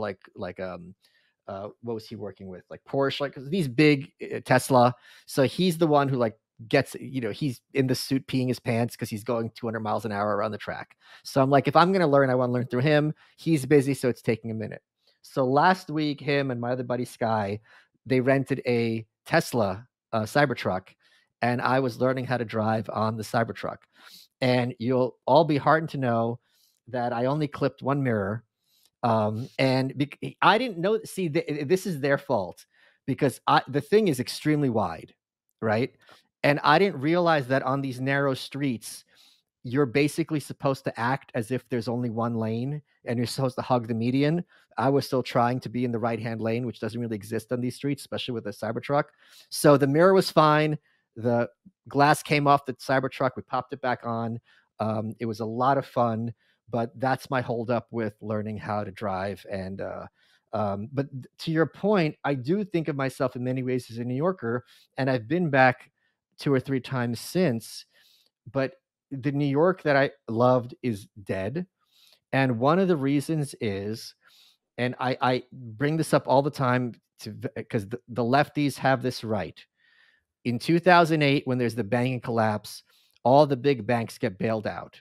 what was he working with? Like Porsche, like these big Tesla. So he's the one who like gets, he's in the suit peeing his pants because he's going 200 miles an hour around the track. So I'm like, if I'm going to learn, I want to learn through him. He's busy, so it's taking a minute. So last week, him and my other buddy Sky, they rented a Tesla Cybertruck, and I was learning how to drive on the Cybertruck. And you'll all be heartened to know that I only clipped one mirror. And I didn't know. See, this is their fault because the thing is extremely wide, right? And I didn't realize that on these narrow streets, you're basically supposed to act as if there's only one lane and you're supposed to hug the median. I was still trying to be in the right-hand lane, which doesn't really exist on these streets, especially with a Cybertruck. So the mirror was fine. The glass came off the Cybertruck. We popped it back on. It was a lot of fun, but that's my holdup with learning how to drive. And but to your point, I do think of myself in many ways as a New Yorker, and I've been back 2 or 3 times since, but the New York that I loved is dead. And one of the reasons is, and I bring this up all the time because the lefties have this right. In 2008, when there's the banking collapse, all the big banks get bailed out.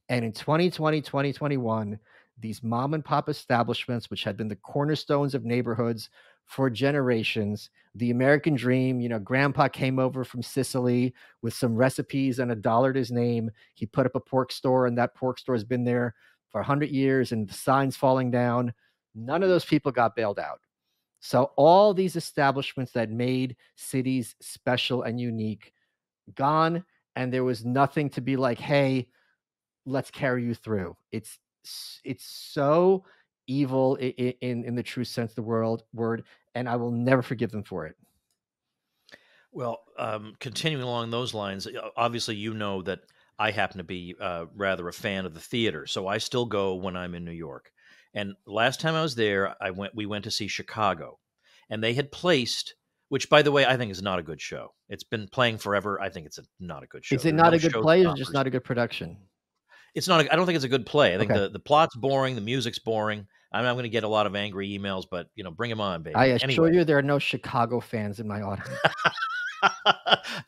And in 2020, 2021, these mom and pop establishments, which had been the cornerstones of neighborhoods for generations, the American dream, grandpa came over from Sicily with some recipes and $1 to his name. He put up a pork store, and that pork store has been there for 100 years, and the signs falling down. None of those people got bailed out. So all these establishments that made cities special and unique, gone, and there was nothing to be like, hey, let's carry you through. It's so evil in the true sense of the word, and I will never forgive them for it. Well, continuing along those lines, obviously you know that I happen to be rather a fan of the theater, so I still go when I'm in New York. And last time I was there, we went to see Chicago, and they had placed, which by the way I think is not a good show. It's been playing forever. I think it's not a good show. Is it not a good play, or just not a good production? It's not. I don't think it's a good play. I think the plot's boring, the music's boring. I'm going to get a lot of angry emails, but bring them on, baby. I assure you, there are no Chicago fans in my audience.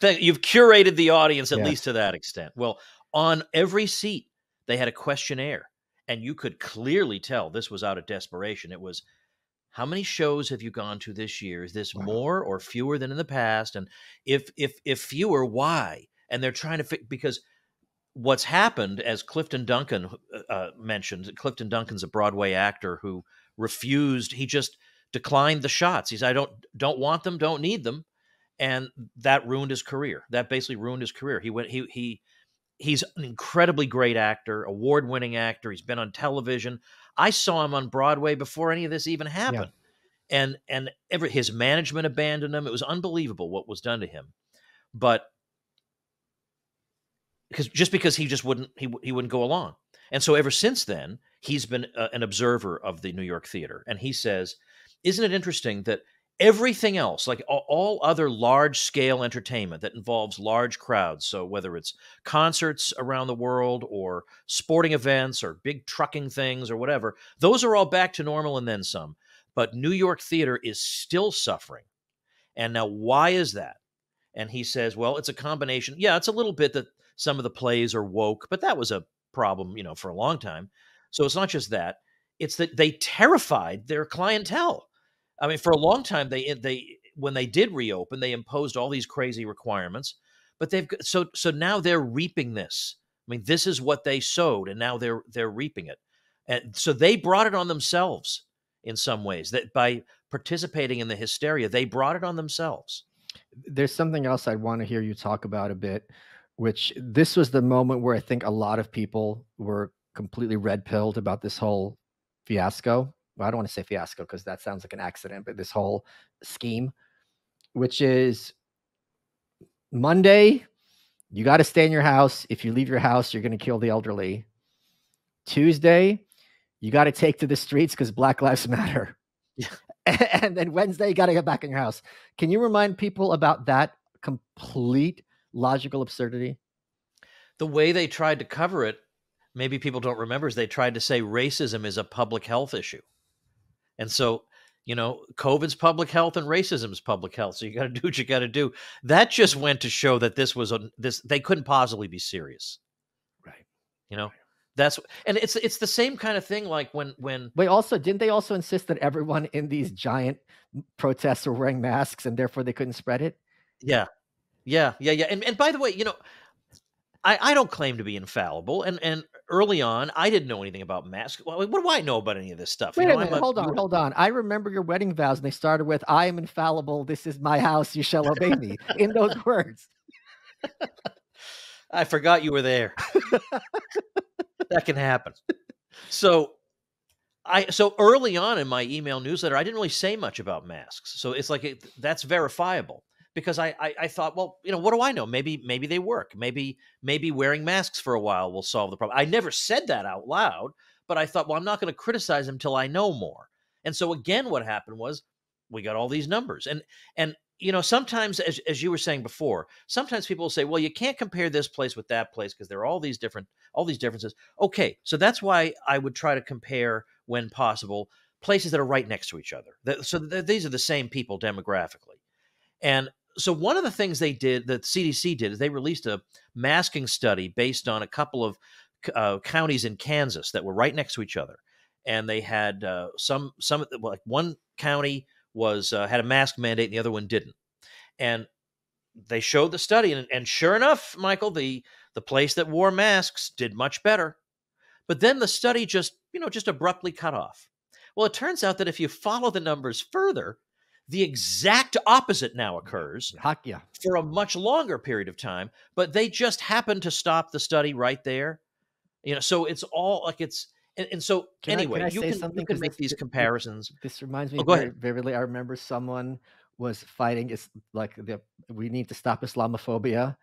You've curated the audience at least to that extent. Well, on every seat they had a questionnaire, and you could clearly tell this was out of desperation. It was, how many shows have you gone to this year? Is this more or fewer than in the past? And if fewer, why? And they're trying to because what's happened, as Clifton Duncan mentioned, Clifton Duncan's a Broadway actor who refused. He just declined the shots. He said, I don't want them, don't need them. And that ruined his career. That basically ruined his career. He's an incredibly great actor, award-winning actor. He's been on television. I saw him on Broadway before any of this even happened. Yeah. And his management abandoned him. It was unbelievable what was done to him. But because he just wouldn't go along. And so ever since then, he's been an observer of the New York theater. And he says, isn't it interesting that everything else, like all other large-scale entertainment that involves large crowds, so whether it's concerts around the world or sporting events or big trucking things or whatever, those are all back to normal and then some. But New York theater is still suffering. And now why is that? And he says, well, it's a combination. Yeah, it's a little bit that some of the plays are woke, but that was a problem, for a long time. So it's not just that. it's that they terrified their clientele. I mean, for a long time, they when they did reopen, they imposed all these crazy requirements, but so now they're reaping this. I mean, this is what they sowed, and now they're reaping it. And so they brought it on themselves in some ways, that by participating in the hysteria, they brought it on themselves. There's something else I'd want to hear you talk about a bit, which this was the moment where I think a lot of people were completely red pilled about this whole fiasco. Well, I don't want to say fiasco because that sounds like an accident, but this whole scheme, which is Monday, you got to stay in your house. If you leave your house, you're going to kill the elderly. Tuesday, you got to take to the streets because Black Lives Matter. Yeah. And then Wednesday, you got to get back in your house. Can you remind people about that complete logical absurdity? The way they tried to cover it, maybe people don't remember, is they tried to say racism is a public health issue. And so, COVID's public health and racism's public health. So you got to do what you got to do. That just went to show that they couldn't possibly be serious. Right. And it's the same kind of thing. Like when wait, also, didn't they also insist that everyone in these giant protests were wearing masks and therefore they couldn't spread it? Yeah. And by the way, I don't claim to be infallible. And early on, I didn't know anything about masks. What do I know about any of this stuff? Wait a minute, hold on. I remember your wedding vows, and they started with, I am infallible. This is my house. You shall obey me. In those words. I forgot you were there. That can happen. So early on in my email newsletter, I didn't really say much about masks. So it's like that's verifiable, because I thought, well, what do I know? Maybe they work. Maybe wearing masks for a while will solve the problem. I never said that out loud, but I thought, well, I'm not going to criticize them till I know more. And so again, what happened was we got all these numbers, and sometimes, as you were saying before, sometimes people will say, well, you can't compare this place with that place because there are all these differences. Okay, so that's why I would try to compare, when possible, places that are right next to each other. These are the same people demographically. And so one of the things they did, that CDC did, is they released a masking study based on a couple of counties in Kansas that were right next to each other. And they had like one county had a mask mandate and the other one didn't. And they showed the study, and sure enough, Michael, the place that wore masks did much better. But then the study just abruptly cut off. Well, it turns out that if you follow the numbers further, the exact opposite now occurs for a much longer period of time, but they just happened to stop the study right there. So it's all like it's. And so anyway, you can make these comparisons. This reminds me vividly. I remember someone was fighting. It's like we need to stop Islamophobia,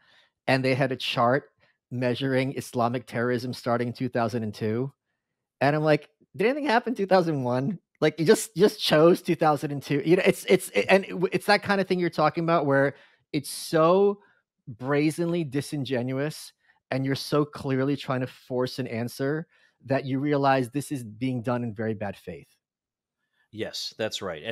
and they had a chart measuring Islamic terrorism starting in 2002. And I'm like, did anything happen in 2001? Like, you just chose 2002. It's that kind of thing you're talking about, where it's so brazenly disingenuous, and you're so clearly trying to force an answer that you realize this is being done in very bad faith. Yes, that's right.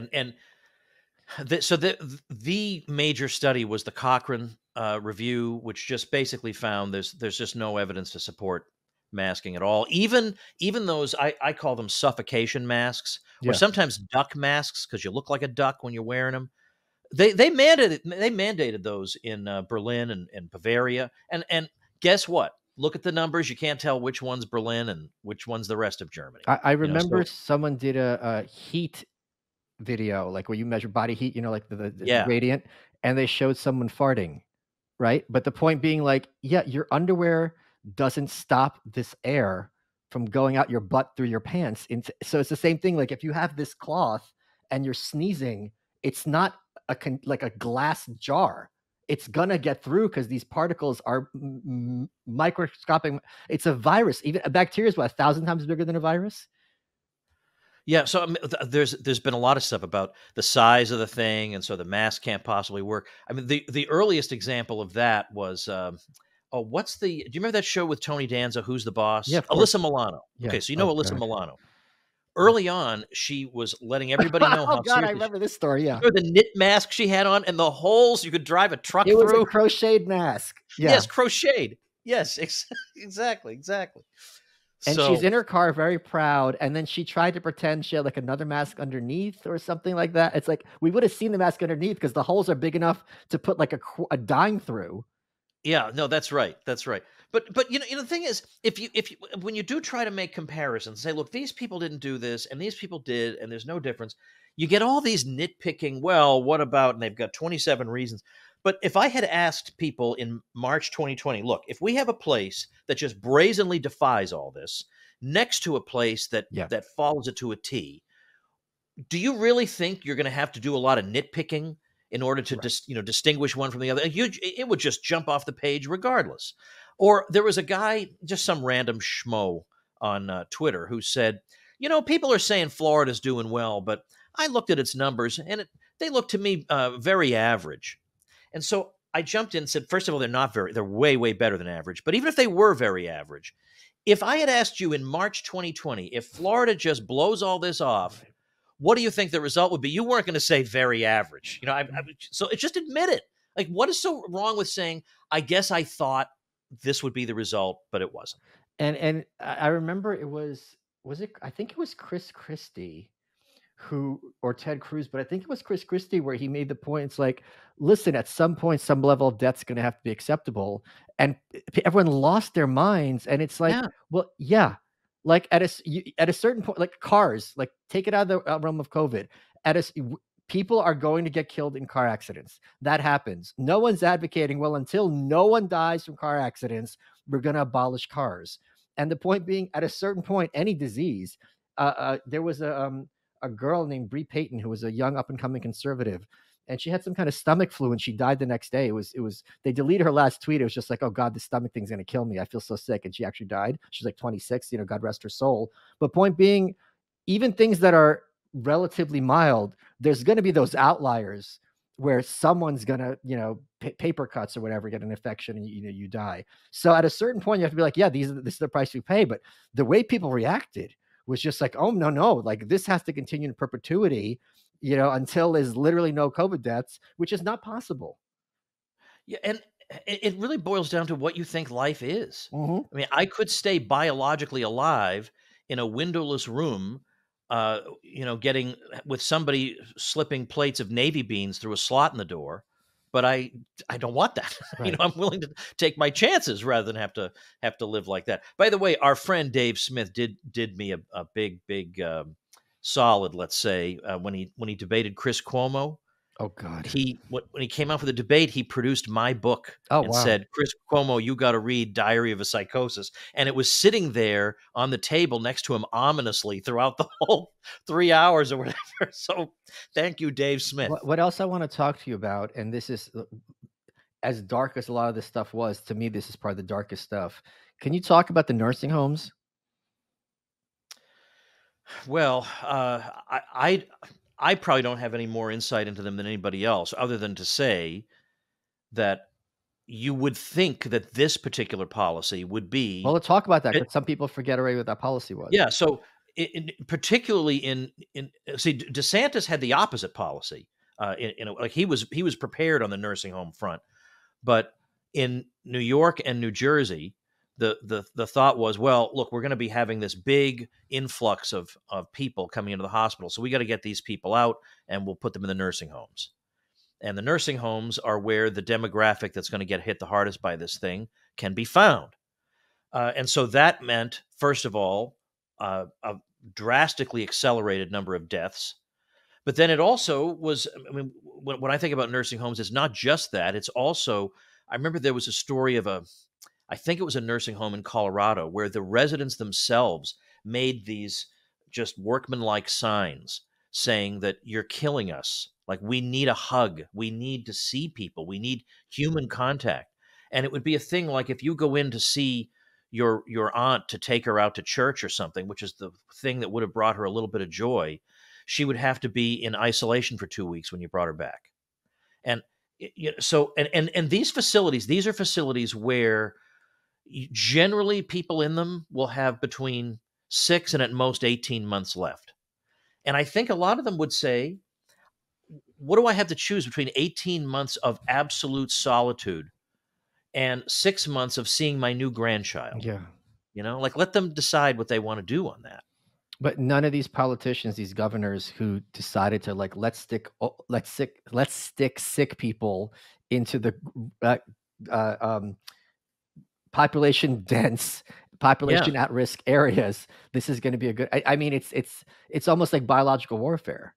So the major study was the Cochrane review, which just basically found there's just no evidence to support masking at all. Even those, I call them suffocation masks, or sometimes duck masks, because you look like a duck when you're wearing them. They mandated those in Berlin and Bavaria, and guess what? Look at the numbers. You can't tell which one's Berlin and which one's the rest of Germany. I remember someone did a heat video, like where you measure body heat, like the gradient, and they showed someone farting, right? But the point being, like, your underwear doesn't stop this air from going out your butt through your pants. So it's the same thing. Like, if you have this cloth and you're sneezing, it's not like a glass jar. It's gonna get through because these particles are microscopic. It's a virus. Even a bacteria is 1,000 times bigger than a virus. Yeah, so there's been a lot of stuff about the size of the thing, and so the mask can't possibly work. I mean, the earliest example of that was do you remember that show with Tony Danza, Who's the Boss? Yeah, Alyssa Milano. Yeah. Okay, so Alyssa Milano. Early on, she was letting everybody know how I remember this story, yeah. The knit mask she had on, and the holes you could drive a truck through. It was a crocheted mask. Yeah. Yes, crocheted. Yes, exactly. And she's So in her car very proud, and then she tried to pretend she had, like, another mask underneath or something like that. It's like, we would've seen the mask underneath because the holes are big enough to put, like, a dime through. yeah, no, that's right. That's right. But the thing is, if you when you do try to make comparisons, say, look, these people didn't do this, and these people did, and there's no difference. You get all these nitpicking. Well, what about? And they've got 27 reasons. But if I had asked people in March 2020, look, if we have a place that just brazenly defies all this, next to a place that Yeah, follows it to a T, do you really think you're going to have to do a lot of nitpicking in order to right. distinguish one from the other? It would just jump off the page regardless. Or there was a guy, just some random schmo on Twitter, who said, people are saying Florida's doing well, but I looked at its numbers and they look to me very average. And so I jumped in and said, first of all, they're way, way better than average. But even if they were very average, if I had asked you in March 2020, if Florida just blows all this off, Right. what do you think the result would be? You weren't going to say very average. So it's just admit it. Like, what is so wrong with saying, I guess I thought this would be the result, but it wasn't? And I remember was it I think it was Chris Christie who or Ted Cruz, but I think it was Chris Christie where he made the point. It's like, listen, at some point, some level of debt's going to have to be acceptable, and everyone lost their minds. And it's like, Yeah. well, yeah, like at a certain point, like cars, like take it out of the realm of COVID. At a people are going to get killed in car accidents. That happens. No one's advocating, well, until no one dies from car accidents, we're going to abolish cars. And the point being, at a certain point, any disease. There was a girl named Bree Payton who was a young up and coming conservative, and she had some kind of stomach flu and she died the next day. It was they deleted her last tweet. It was just like, oh God, the stomach thing's gonna kill me. I feel so sick. And she actually died. She's like 26, God rest her soul. But point being, even things that are relatively mild, there's gonna be those outliers where someone's gonna, paper cuts or whatever, get an infection and you die. So at a certain point, you have to be like, yeah, this is the price we pay. But the way people reacted was just like, oh no, no, like this has to continue in perpetuity, until there's literally no COVID deaths, which is not possible. Yeah, and it really boils down to what you think life is. Hmm. I mean, I could stay biologically alive in a windowless room, getting with somebody slipping plates of navy beans through a slot in the door, but I don't want that. Right. I'm willing to take my chances rather than have to live like that. By the way, our friend Dave Smith did me a big solid, let's say, when he debated Chris Cuomo. Oh God. When he came out for the debate, he produced my book Oh and wow. said, "Chris Cuomo, you got to read Diary of a Psychosis." And it was sitting there on the table next to him ominously throughout the whole 3 hours or whatever. So, thank you, Dave Smith. What else I want to talk to you about, and this is as dark as a lot of this stuff was to me. This is probably the darkest stuff. Can you talk about the nursing homes? Well, I probably don't have any more insight into them than anybody else, other than to say that you would think that this particular policy would Well, be. let's talk about that because some people forget already what that policy was. Yeah, so particularly in see, DeSantis had the opposite policy. Like he was prepared on the nursing home front, but in New York and New Jersey, the thought was, well, look, we're going to be having this big influx of people coming into the hospital, so we got to get these people out, and we'll put them in the nursing homes. And the nursing homes are where the demographic that's going to get hit the hardest by this thing can be found. And so that meant, first of all, a drastically accelerated number of deaths. But then it also was, I mean, when I think about nursing homes, it's not just that. It's also, I remember there was a story of I think it was a nursing home in Colorado where the residents themselves made these just workmanlike signs saying that you're killing us. Like, we need a hug. We need to see people. We need human contact. And it would be a thing like if you go in to see your aunt to take her out to church or something, which is the thing that would have brought her a little bit of joy, she would have to be in isolation for 2 weeks when you brought her back. And so and these are facilities where generally people in them will have between 6 and at most 18 months left. And I think a lot of them would say, what do I have to choose between 18 months of absolute solitude and 6 months of seeing my new grandchild? Yeah. Like let them decide what they want to do on that. But none of these politicians, these governors who decided to like let's stick sick people into the uh, um, population dense, Yeah. population at risk areas. This is going to be a good. I mean, it's almost like biological warfare.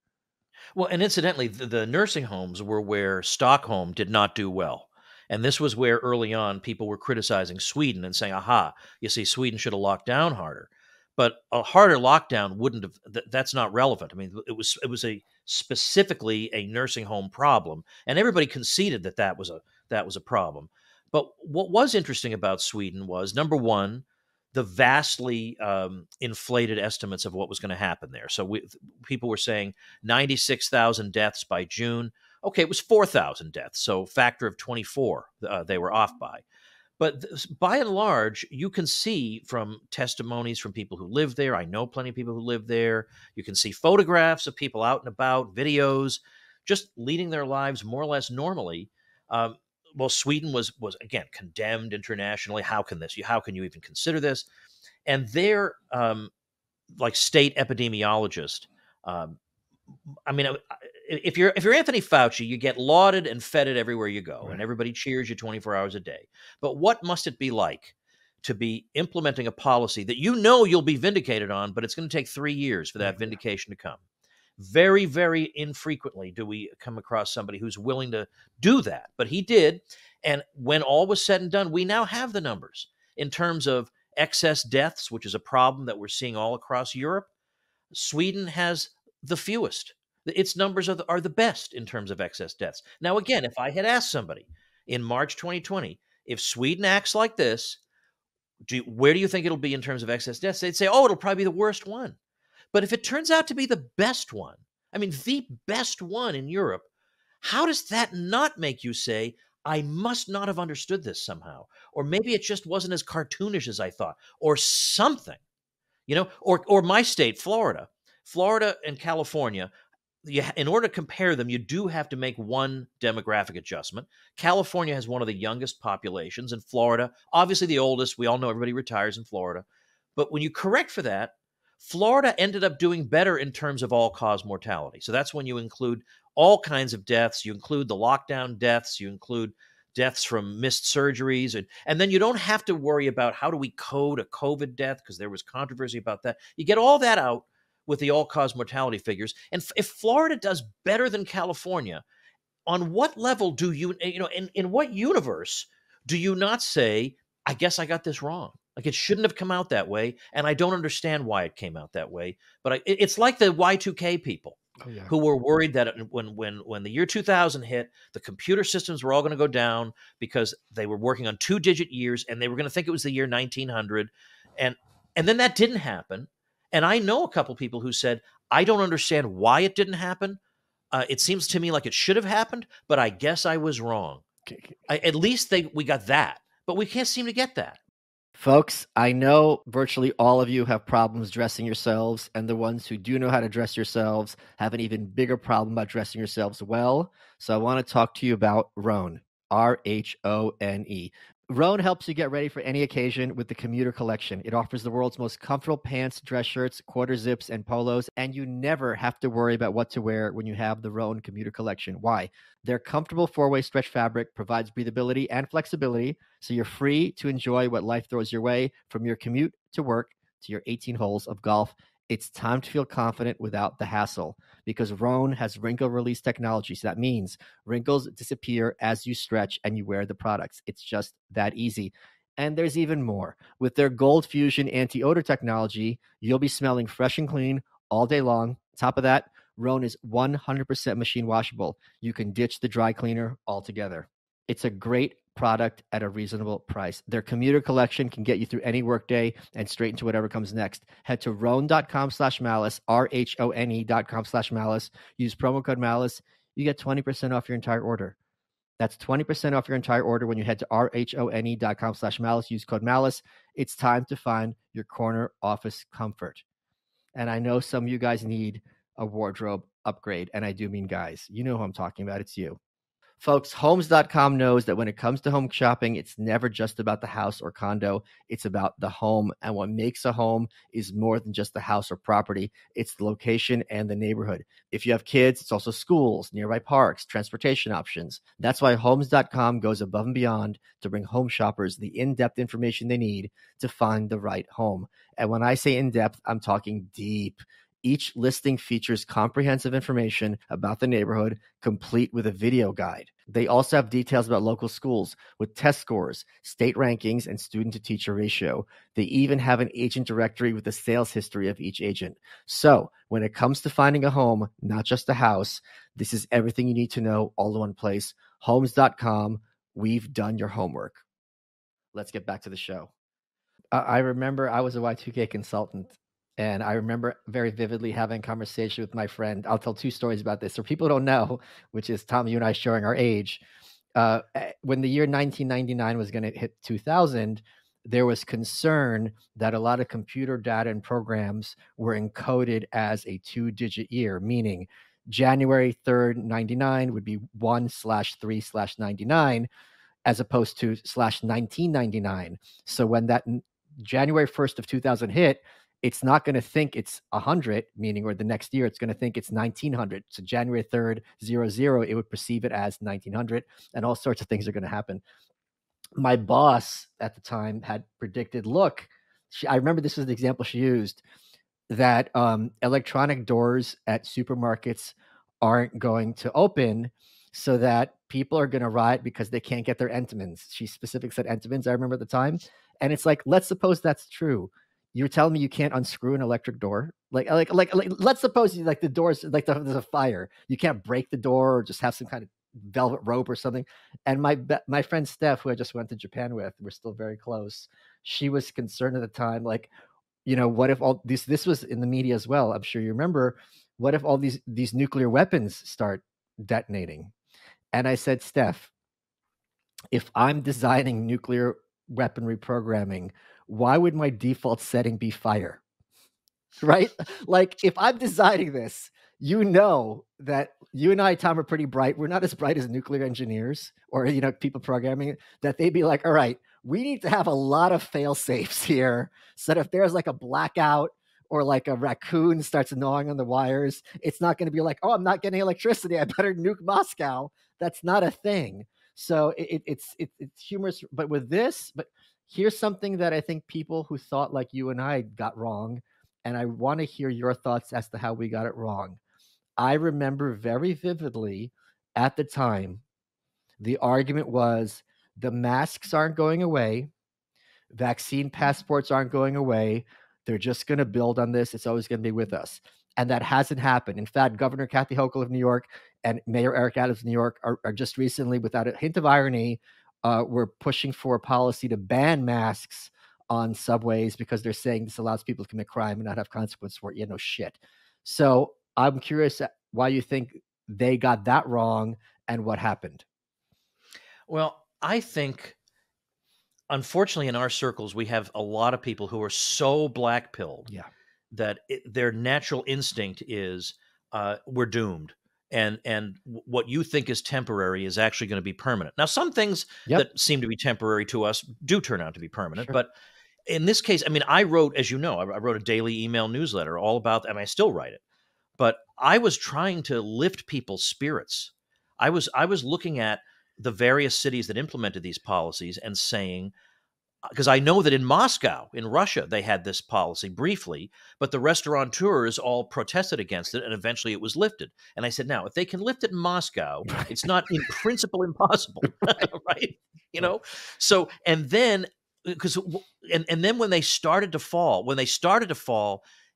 Well, and incidentally, the nursing homes were where Stockholm did not do well. And this was where early on people were criticizing Sweden and saying, aha, you see, Sweden should have locked down harder. But a harder lockdown wouldn't have, that's not relevant. I mean, it was a specifically a nursing home problem. And everybody conceded that that was a problem. But what was interesting about Sweden was number one, the vastly inflated estimates of what was going to happen there. So people were saying 96,000 deaths by June. Okay, it was 4,000 deaths, so factor of 24 they were off by. But by and large, you can see from testimonies from people who live there. I know plenty of people who live there. You can see photographs of people out and about, videos, just leading their lives more or less normally. Um, well, Sweden was again condemned internationally. How can this? How can you even consider this? And their like state epidemiologist. Um, I mean, if you're Anthony Fauci, you get lauded and feted everywhere you go, and Right. everybody cheers you 24 hours a day. But what must it be like to be implementing a policy that you'll be vindicated on, but it's going to take 3 years for that Mhm. vindication to come? Very, very infrequently do we come across somebody who's willing to do that, but he did. And when all was said and done, we now have the numbers in terms of excess deaths, which is a problem that we're seeing all across Europe. Sweden has the fewest. Its numbers are the best in terms of excess deaths. Now, again, if I had asked somebody in March 2020, if Sweden acts like this, where do you think it'll be in terms of excess deaths? They'd say, oh, it'll probably be the worst one. But if it turns out to be the best one, I mean, the best one in Europe, how does that not make you say, I must not have understood this somehow? Or maybe it just wasn't as cartoonish as I thought, or something, or my state, Florida. Florida and California, in order to compare them, you do have to make one demographic adjustment. California has one of the youngest populations, and Florida, obviously the oldest. We all know everybody retires in Florida. But when you correct for that, Florida ended up doing better in terms of all cause mortality. So that's when you include all kinds of deaths. You include the lockdown deaths. You include deaths from missed surgeries. And then you don't have to worry about how do we code a COVID death because there was controversy about that. You get all that out with the all cause mortality figures. And if Florida does better than California, on what level do in what universe do you not say, I guess I got this wrong? Like it shouldn't have come out that way. And I don't understand why it came out that way. But it's like the Y2K people Oh yeah. who were worried that when the year 2000 hit, the computer systems were all going to go down because they were working on 2-digit years and they were going to think it was the year 1900. And, and then that didn't happen. And I know a couple people who said, I don't understand why it didn't happen. It seems to me like it should have happened, but I guess I was wrong. At least we got that, but we can't seem to get that. Folks, I know virtually all of you have problems dressing yourselves, and the ones who do know how to dress yourselves have an even bigger problem about dressing yourselves well. So I want to talk to you about Rhone, Rhone. Rhone helps you get ready for any occasion with the Commuter Collection. It offers the world's most comfortable pants, dress shirts, quarter zips, and polos, and you never have to worry about what to wear when you have the Rhone Commuter Collection. Why? Their comfortable four-way stretch fabric provides breathability and flexibility, so you're free to enjoy what life throws your way, from your commute to work to your 18 holes of golf. It's time to feel confident without the hassle, because Rhone has wrinkle release technology. So that means wrinkles disappear as you stretch and you wear the products. It's just that easy. And there's even more. With their Gold Fusion anti-odor technology, you'll be smelling fresh and clean all day long. Top of that, Rhone is 100% machine washable. You can ditch the dry cleaner altogether. It's a great product at a reasonable price. Their Commuter Collection can get you through any workday and straight into whatever comes next. Head to rhone.com/malice, RHONE.com/malice. Use promo code malice. You get 20% off your entire order. That's 20% off your entire order when you head to RHONE.com/malice. Use code malice. It's time to find your corner office comfort. And I know some of you guys need a wardrobe upgrade, and I do mean guys. You know who I'm talking about. It's you. Folks, homes.com knows that when it comes to home shopping, it's never just about the house or condo. It's about the home. And what makes a home is more than just the house or property. It's the location and the neighborhood. If you have kids, it's also schools, nearby parks, transportation options. That's why homes.com goes above and beyond to bring home shoppers the in-depth information they need to find the right home. And when I say in-depth, I'm talking deep. Each listing features comprehensive information about the neighborhood, complete with a video guide. They also have details about local schools with test scores, state rankings, and student-to-teacher ratio. They even have an agent directory with the sales history of each agent. So when it comes to finding a home, not just a house, this is everything you need to know all in one place. Homes.com, we've done your homework. Let's get back to the show. I remember I was a Y2K consultant, and I remember very vividly having a conversation with my friend. I'll tell two stories about this. For people who don't know, which is Tom, you and I showing our age, when the year 1999 was going to hit 2000, there was concern that a lot of computer data and programs were encoded as a 2-digit year, meaning January 3rd, 99 would be 1/3/99, as opposed to /1999. So when that January 1st of 2000 hit, it's not going to think it's 100, meaning, or the next year, it's going to think it's 1900. So January 3rd, 00, it would perceive it as 1900, and all sorts of things are going to happen. My boss at the time had predicted, look, I remember this was the example she used, that electronic doors at supermarkets aren't going to open, so that people are going to riot because they can't get their Entenmann's. She specifically said Entenmann's, I remember at the time. And it's like, let's suppose that's true. You're telling me you can't unscrew an electric door? Like let's suppose like the doors, like there's a fire. You can't break the door or just have some kind of velvet rope or something. And my friend Steph, who I just went to Japan with, we're still very close. She was concerned at the time, like, what if all this was in the media as well? I'm sure you remember. What if all these nuclear weapons start detonating? And I said, Steph, if I'm designing nuclear weaponry programming, why would my default setting be fire? Right? Like, if I'm designing this, that you and I, Tom, are pretty bright. We're not as bright as nuclear engineers or, people programming it, that they'd be like, all right, we need to have a lot of fail safes here. So that if there's like a blackout or like a raccoon starts gnawing on the wires, it's not going to be like, oh, I'm not getting electricity, I better nuke Moscow. That's not a thing. So it's humorous. But here's something that I think people who thought like you and I got wrong. And I want to hear your thoughts as to how we got it wrong. I remember very vividly at the time, the argument was the masks aren't going away. Vaccine passports aren't going away. They're just going to build on this. It's always going to be with us. And that hasn't happened. In fact, Governor Kathy Hochul of New York and Mayor Eric Adams of New York are just recently, without a hint of irony, were pushing for a policy to ban masks on subways because they're saying this allows people to commit crime and not have consequences for it. No shit. So I'm curious why you think they got that wrong and what happened. Well, I think, unfortunately, in our circles, we have a lot of people who are so black-pilled that their natural instinct is we're doomed. And what you think is temporary is actually going to be permanent. Now, some things that seem to be temporary to us do turn out to be permanent. Sure. But in this case, I mean, I wrote, as you know, I wrote a daily email newsletter all about, and I still write it. But I was trying to lift people's spirits. I was looking at the various cities that implemented these policies and saying, because I know that in Moscow, in Russia, they had this policy briefly, but the restaurateurs all protested against it, and eventually it was lifted. And I said, now, if they can lift it in Moscow, it's not in principle impossible, right? So, and then, and then when they started to fall,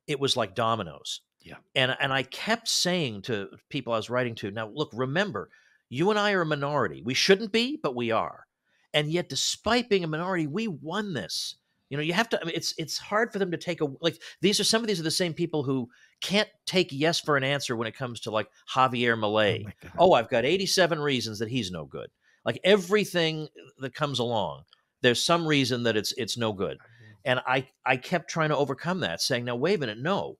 it was like dominoes. Yeah. And I kept saying to people I was writing to, now, look, remember, you and I are a minority. We shouldn't be, but we are. And yet, despite being a minority, we won this. You have to, I mean, it's hard for them to take some of these are the same people who can't take yes for an answer when it comes to like Javier Milei. Oh, I've got 87 reasons that he's no good. Like everything that comes along, there's some reason that it's no good. And I kept trying to overcome that, saying, now, wait a minute, no.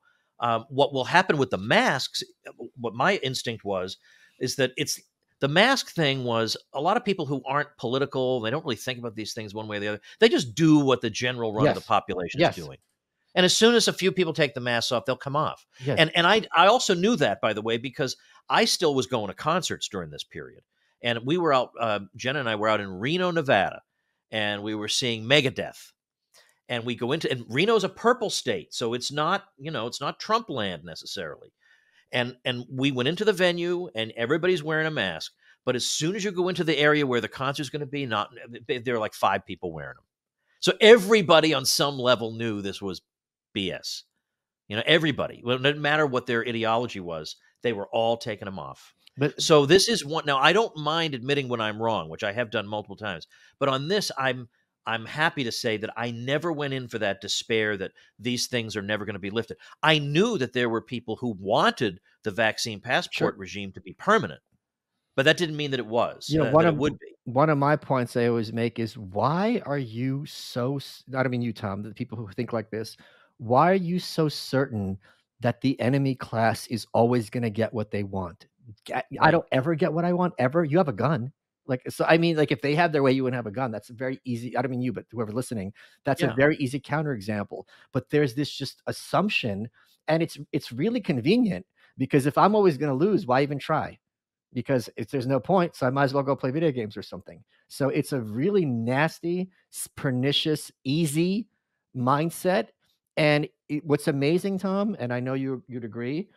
What will happen with the masks, what my instinct was, is that The mask thing was a lot of people who aren't political, they don't really think about these things one way or the other. They just do what the general run of the Yes. population is Yes. doing. And as soon as a few people take the masks off, they'll come off. Yes. And I also knew that, by the way, because I still was going to concerts during this period. And we were out, Jenna and I were out in Reno, Nevada, and we were seeing Megadeth. And we go into, and Reno's a purple state, so it's not, it's not Trump land necessarily. And we went into the venue, and everybody's wearing a mask. But as soon as you go into the area where the concert's going to be, there are like 5 people wearing them. So everybody on some level knew this was BS. Everybody, well, no matter what their ideology was, they were all taking them off. But So this is one. Now, I don't mind admitting when I'm wrong, which I have done multiple times. But on this, I'm happy to say that I never went in for that despair that these things are never going to be lifted. I knew that there were people who wanted the vaccine passport regime to be permanent, but that didn't mean that it was, that it would be. one of my points I always make is, why are you so I don't mean you, Tom, the people who think like this, why are you so certain that the enemy class is always going to get what they want? I Right. don't ever get what I want, ever. You have a gun. Like, so I mean, like, if they had their way, you wouldn't have a gun. That's a very easy, I don't mean you, but whoever listening, that's a Yeah. very easy counterexample. But there's this just assumption, and it's really convenient, because if I'm always going to lose, why even try? Because if there's no point, so I might as well go play video games or something. So it's a really nasty, pernicious, easy mindset. And what's amazing, Tom, and I know you'd agree,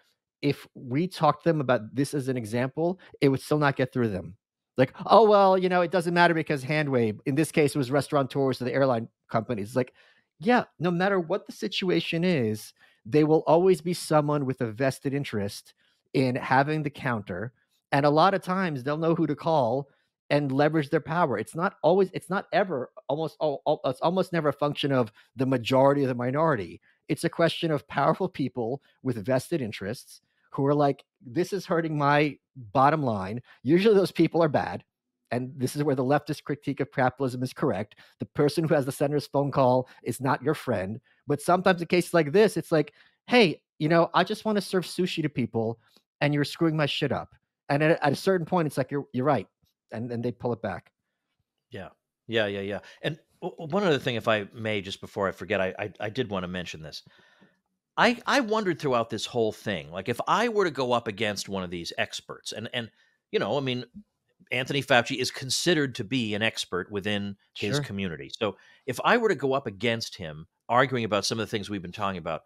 if we talked to them about this as an example, it would still not get through them. Like, oh, well, it doesn't matter because hand wave. In this case, it was restaurateurs or the airline companies. Like, yeah, no matter what the situation is, they will always be someone with a vested interest in having the counter. And a lot of times they'll know who to call and leverage their power. It's not ever, it's almost never a function of the majority or the minority. It's a question of powerful people with vested interests who are like, this is hurting my bottom line. Usually those people are bad. And this is where the leftist critique of capitalism is correct. The person who has the center's phone call is not your friend. But sometimes in cases like this, it's like, hey, I just want to serve sushi to people, and you're screwing my shit up. And at a certain point, it's like, you're right. And they pull it back. Yeah. Yeah. And one other thing, if I may, just before I forget, I did want to mention this. I wondered throughout this whole thing, like, if I were to go up against one of these experts, and I mean, Anthony Fauci is considered to be an expert within his Sure. community. So if I were to go up against him, arguing about some of the things we've been talking about,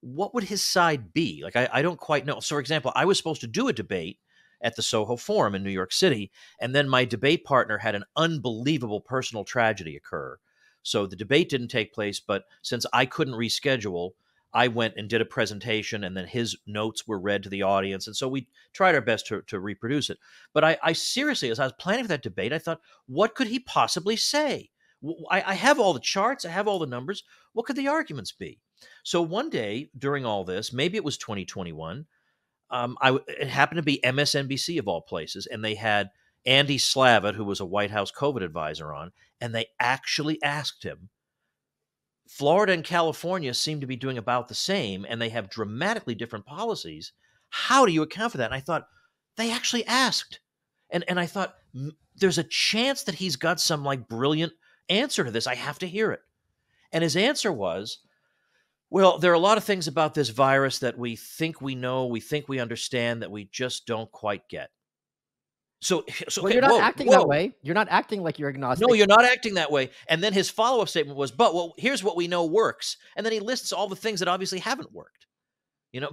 what would his side be? Like, I don't quite know. So, for example, I was supposed to do a debate at the Soho Forum in New York City, and then my debate partner had an unbelievable personal tragedy occur. So the debate didn't take place, but since I couldn't reschedule, I went and did a presentation, and then his notes were read to the audience. And so we tried our best to reproduce it. But I seriously, as I was planning for that debate, I thought, what could he possibly say? I have all the charts, I have all the numbers. What could the arguments be? So one day during all this, maybe it was 2021, it happened to be MSNBC of all places, and they had Andy Slavitt, who was a White House COVID advisor, on, and they actually asked him, Florida and California seem to be doing about the same, and they have dramatically different policies. How do you account for that? And I thought, they actually asked. And I thought, there's a chance that he's got some like brilliant answer to this. I have to hear it. And his answer was, well, there are a lot of things about this virus that we think we know, we think we understand, that we just don't quite get. So Well, okay, you're not whoa, acting that whoa. way. You're not acting like you're agnostic. No, you're not acting that way. And then his follow-up statement was, well, here's what we know works. And then he lists all the things that obviously haven't worked.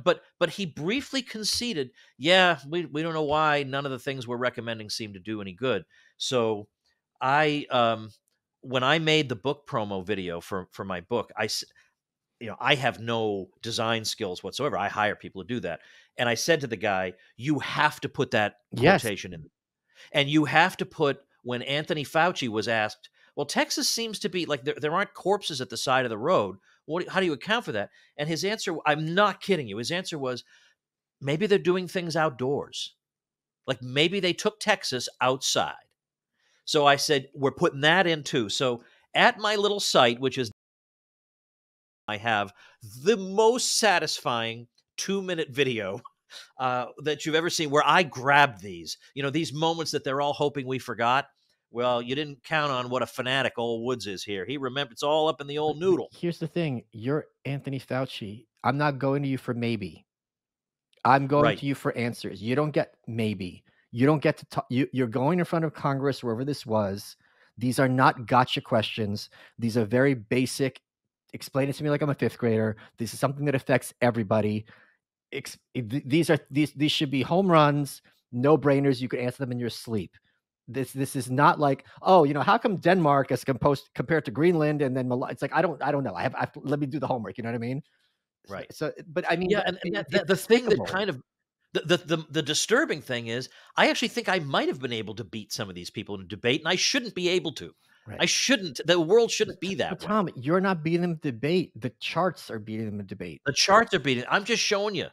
But he briefly conceded, yeah, we don't know why none of the things we're recommending seem to do any good. So when I made the book promo video for my book, I have no design skills whatsoever. I hire people to do that. And I said to the guy, you have to put that Yes. quotation in. And you have to put, when Anthony Fauci was asked, well, Texas seems to be like, there aren't corpses at the side of the road. How do you account for that? And his answer, I'm not kidding you, his answer was, maybe they're doing things outdoors. Like maybe they took Texas outside. So I said, we're putting that in too. So at my little site, which is, I have the most satisfying 2-minute video that you've ever seen where I grabbed these, these moments that they're all hoping we forgot. Well, you didn't count on what a fanatic old Woods is here. He remembered it's all up in the old noodle. Here's the thing. You're Anthony Fauci. I'm not going to you for maybe. I'm going Right. to you for answers. You don't get maybe. You don't get to talk. You're going in front of Congress, wherever this was. These are not gotcha questions. These are very basic. Explain it to me like I'm a fifth grader. This is something that affects everybody. These should be home runs, no brainers. You can answer them in your sleep. This is not like, oh, how come Denmark is compared to Greenland, and then it's like I don't know. I have let me do the homework. You know what I mean? Right. So but I mean, yeah, and the thing that kind of the disturbing thing is, I actually think I might have been able to beat some of these people in a debate, and I shouldn't be able to. Right. I shouldn't. The world shouldn't be that way. Tom, you're not beating them in debate. The charts are beating them in debate. The charts are beating. I'm just showing you.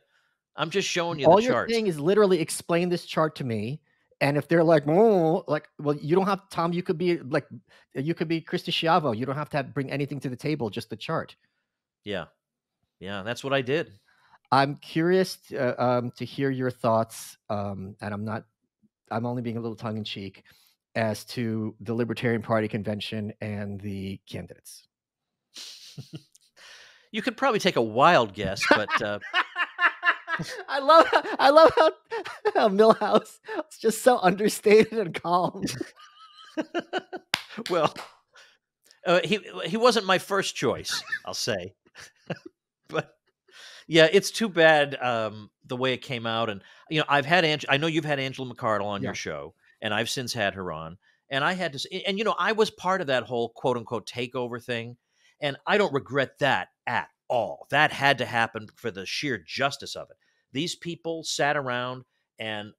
All the you're charts. saying is literally explain this chart to me. And if they're like, oh, well, you don't have, Tom, you could be Christy Schiavo. You don't have to bring anything to the table, just the chart. Yeah. Yeah, that's what I did. I'm curious to hear your thoughts, and I'm only being a little tongue in cheek, as to the Libertarian Party convention and the candidates. You could probably take a wild guess, but I love how Milhouse is just so understated and calm. Well, he wasn't my first choice, I'll say. But yeah, it's too bad the way it came out. And I've had I know you've had Angela McArdle on your show, and I've since had her on. And I had to, and I was part of that whole quote unquote takeover thing, and I don't regret that at all. That had to happen for the sheer justice of it. These people sat around and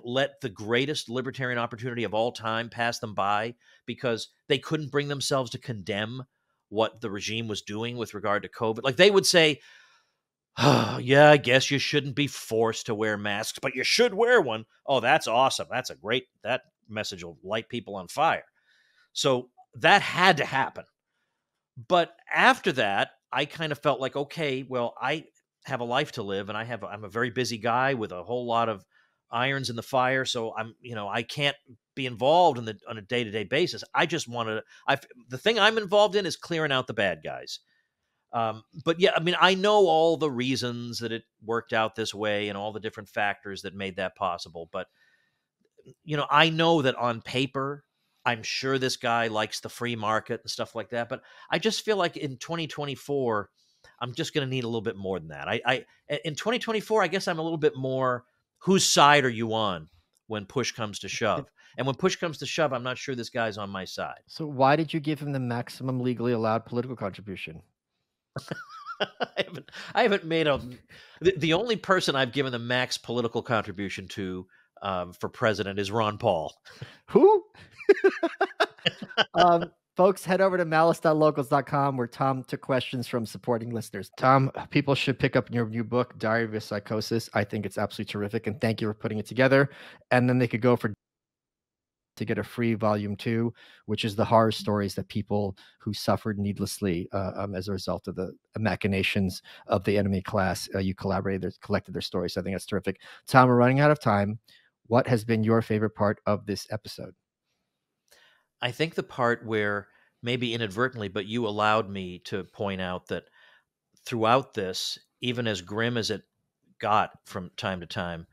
let the greatest libertarian opportunity of all time pass them by because they couldn't bring themselves to condemn what the regime was doing with regard to COVID. Like they would say, oh, yeah, I guess you shouldn't be forced to wear masks, but you should wear one. Oh, that's awesome. That message will light people on fire. So that had to happen. But after that, I kind of felt like, okay, well, I have a life to live, and I'm a very busy guy with a whole lot of irons in the fire. So I can't be involved on a day-to-day basis. I just wanted the thing I'm involved in is clearing out the bad guys. But yeah, I mean, I know all the reasons that it worked out this way and all the different factors that made that possible. But, I know that on paper, I'm sure this guy likes the free market and stuff like that. But I just feel like in 2024, I'm just going to need a little bit more than that. In 2024, I guess I'm a little bit more, whose side are you on when push comes to shove? And when push comes to shove, I'm not sure this guy's on my side. So why did you give him the maximum legally allowed political contribution? I haven't made the only person I've given the max political contribution to for president is Ron Paul. Who? Folks, head over to malice.locals.com where Tom took questions from supporting listeners. Tom, people should pick up your new book, Diary of a Psychosis. I think it's absolutely terrific, and thank you for putting it together. And then they could go to get a free volume 2, which is the horror stories that people who suffered needlessly as a result of the machinations of the enemy class, you collected their stories. So I think that's terrific. Tom, we're running out of time. What has been your favorite part of this episode? I think the part where maybe inadvertently, but you allowed me to point out that throughout this, even as grim as it got from time to time,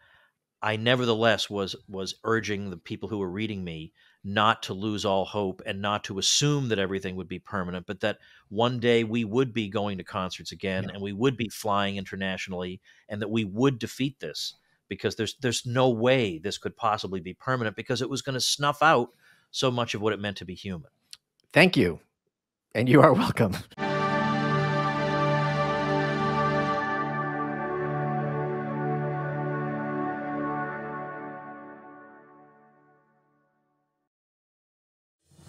I nevertheless was urging the people who were reading me not to lose all hope and not to assume that everything would be permanent, but that one day we would be going to concerts again and we would be flying internationally and that we would defeat this, because there's no way this could possibly be permanent, because it was going to snuff out so much of what it meant to be human. Thank you. And you are welcome.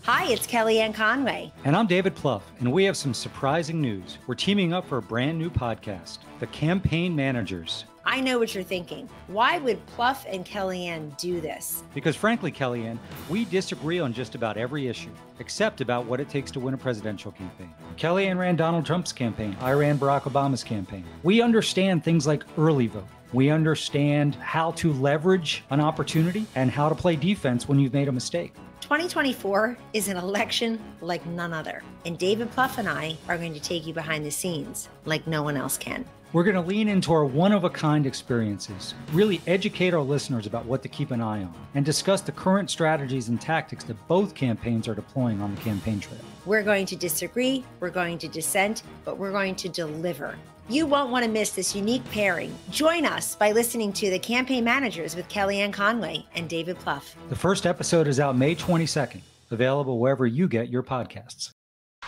Hi, it's Kellyanne Conway. And I'm David Plouffe, and we have some surprising news. We're teaming up for a brand new podcast, The Campaign Managers. I know what you're thinking. Why would Plouffe and Kellyanne do this? Because frankly, Kellyanne, we disagree on just about every issue, except about what it takes to win a presidential campaign. Kellyanne ran Donald Trump's campaign. I ran Barack Obama's campaign. We understand things like early vote, We understand how to leverage an opportunity and how to play defense when you've made a mistake. 2024 is an election like none other, and David Plouffe and I are going to take you behind the scenes like no one else can. We're going to lean into our one-of-a-kind experiences, really educate our listeners about what to keep an eye on, and discuss the current strategies and tactics that both campaigns are deploying on the campaign trail. We're going to disagree, we're going to dissent, but we're going to deliver. You won't want to miss this unique pairing. Join us by listening to The Campaign Managers with Kellyanne Conway and David Plouffe. The first episode is out May 22nd, available wherever you get your podcasts.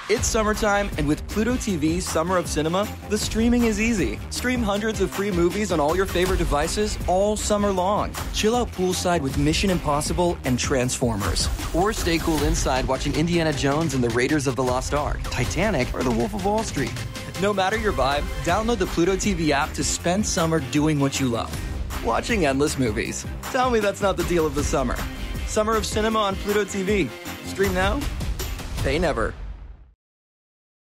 It's summertime, and with Pluto TV's Summer of Cinema, the streaming is easy. Stream hundreds of free movies on all your favorite devices all summer long. Chill out poolside with Mission Impossible and Transformers. Or stay cool inside watching Indiana Jones and the Raiders of the Lost Ark, Titanic, or The Wolf of Wall Street. No matter your vibe, download the Pluto TV app to spend summer doing what you love. Watching endless movies. Tell me that's not the deal of the summer. Summer of Cinema on Pluto TV. Stream now, pay never.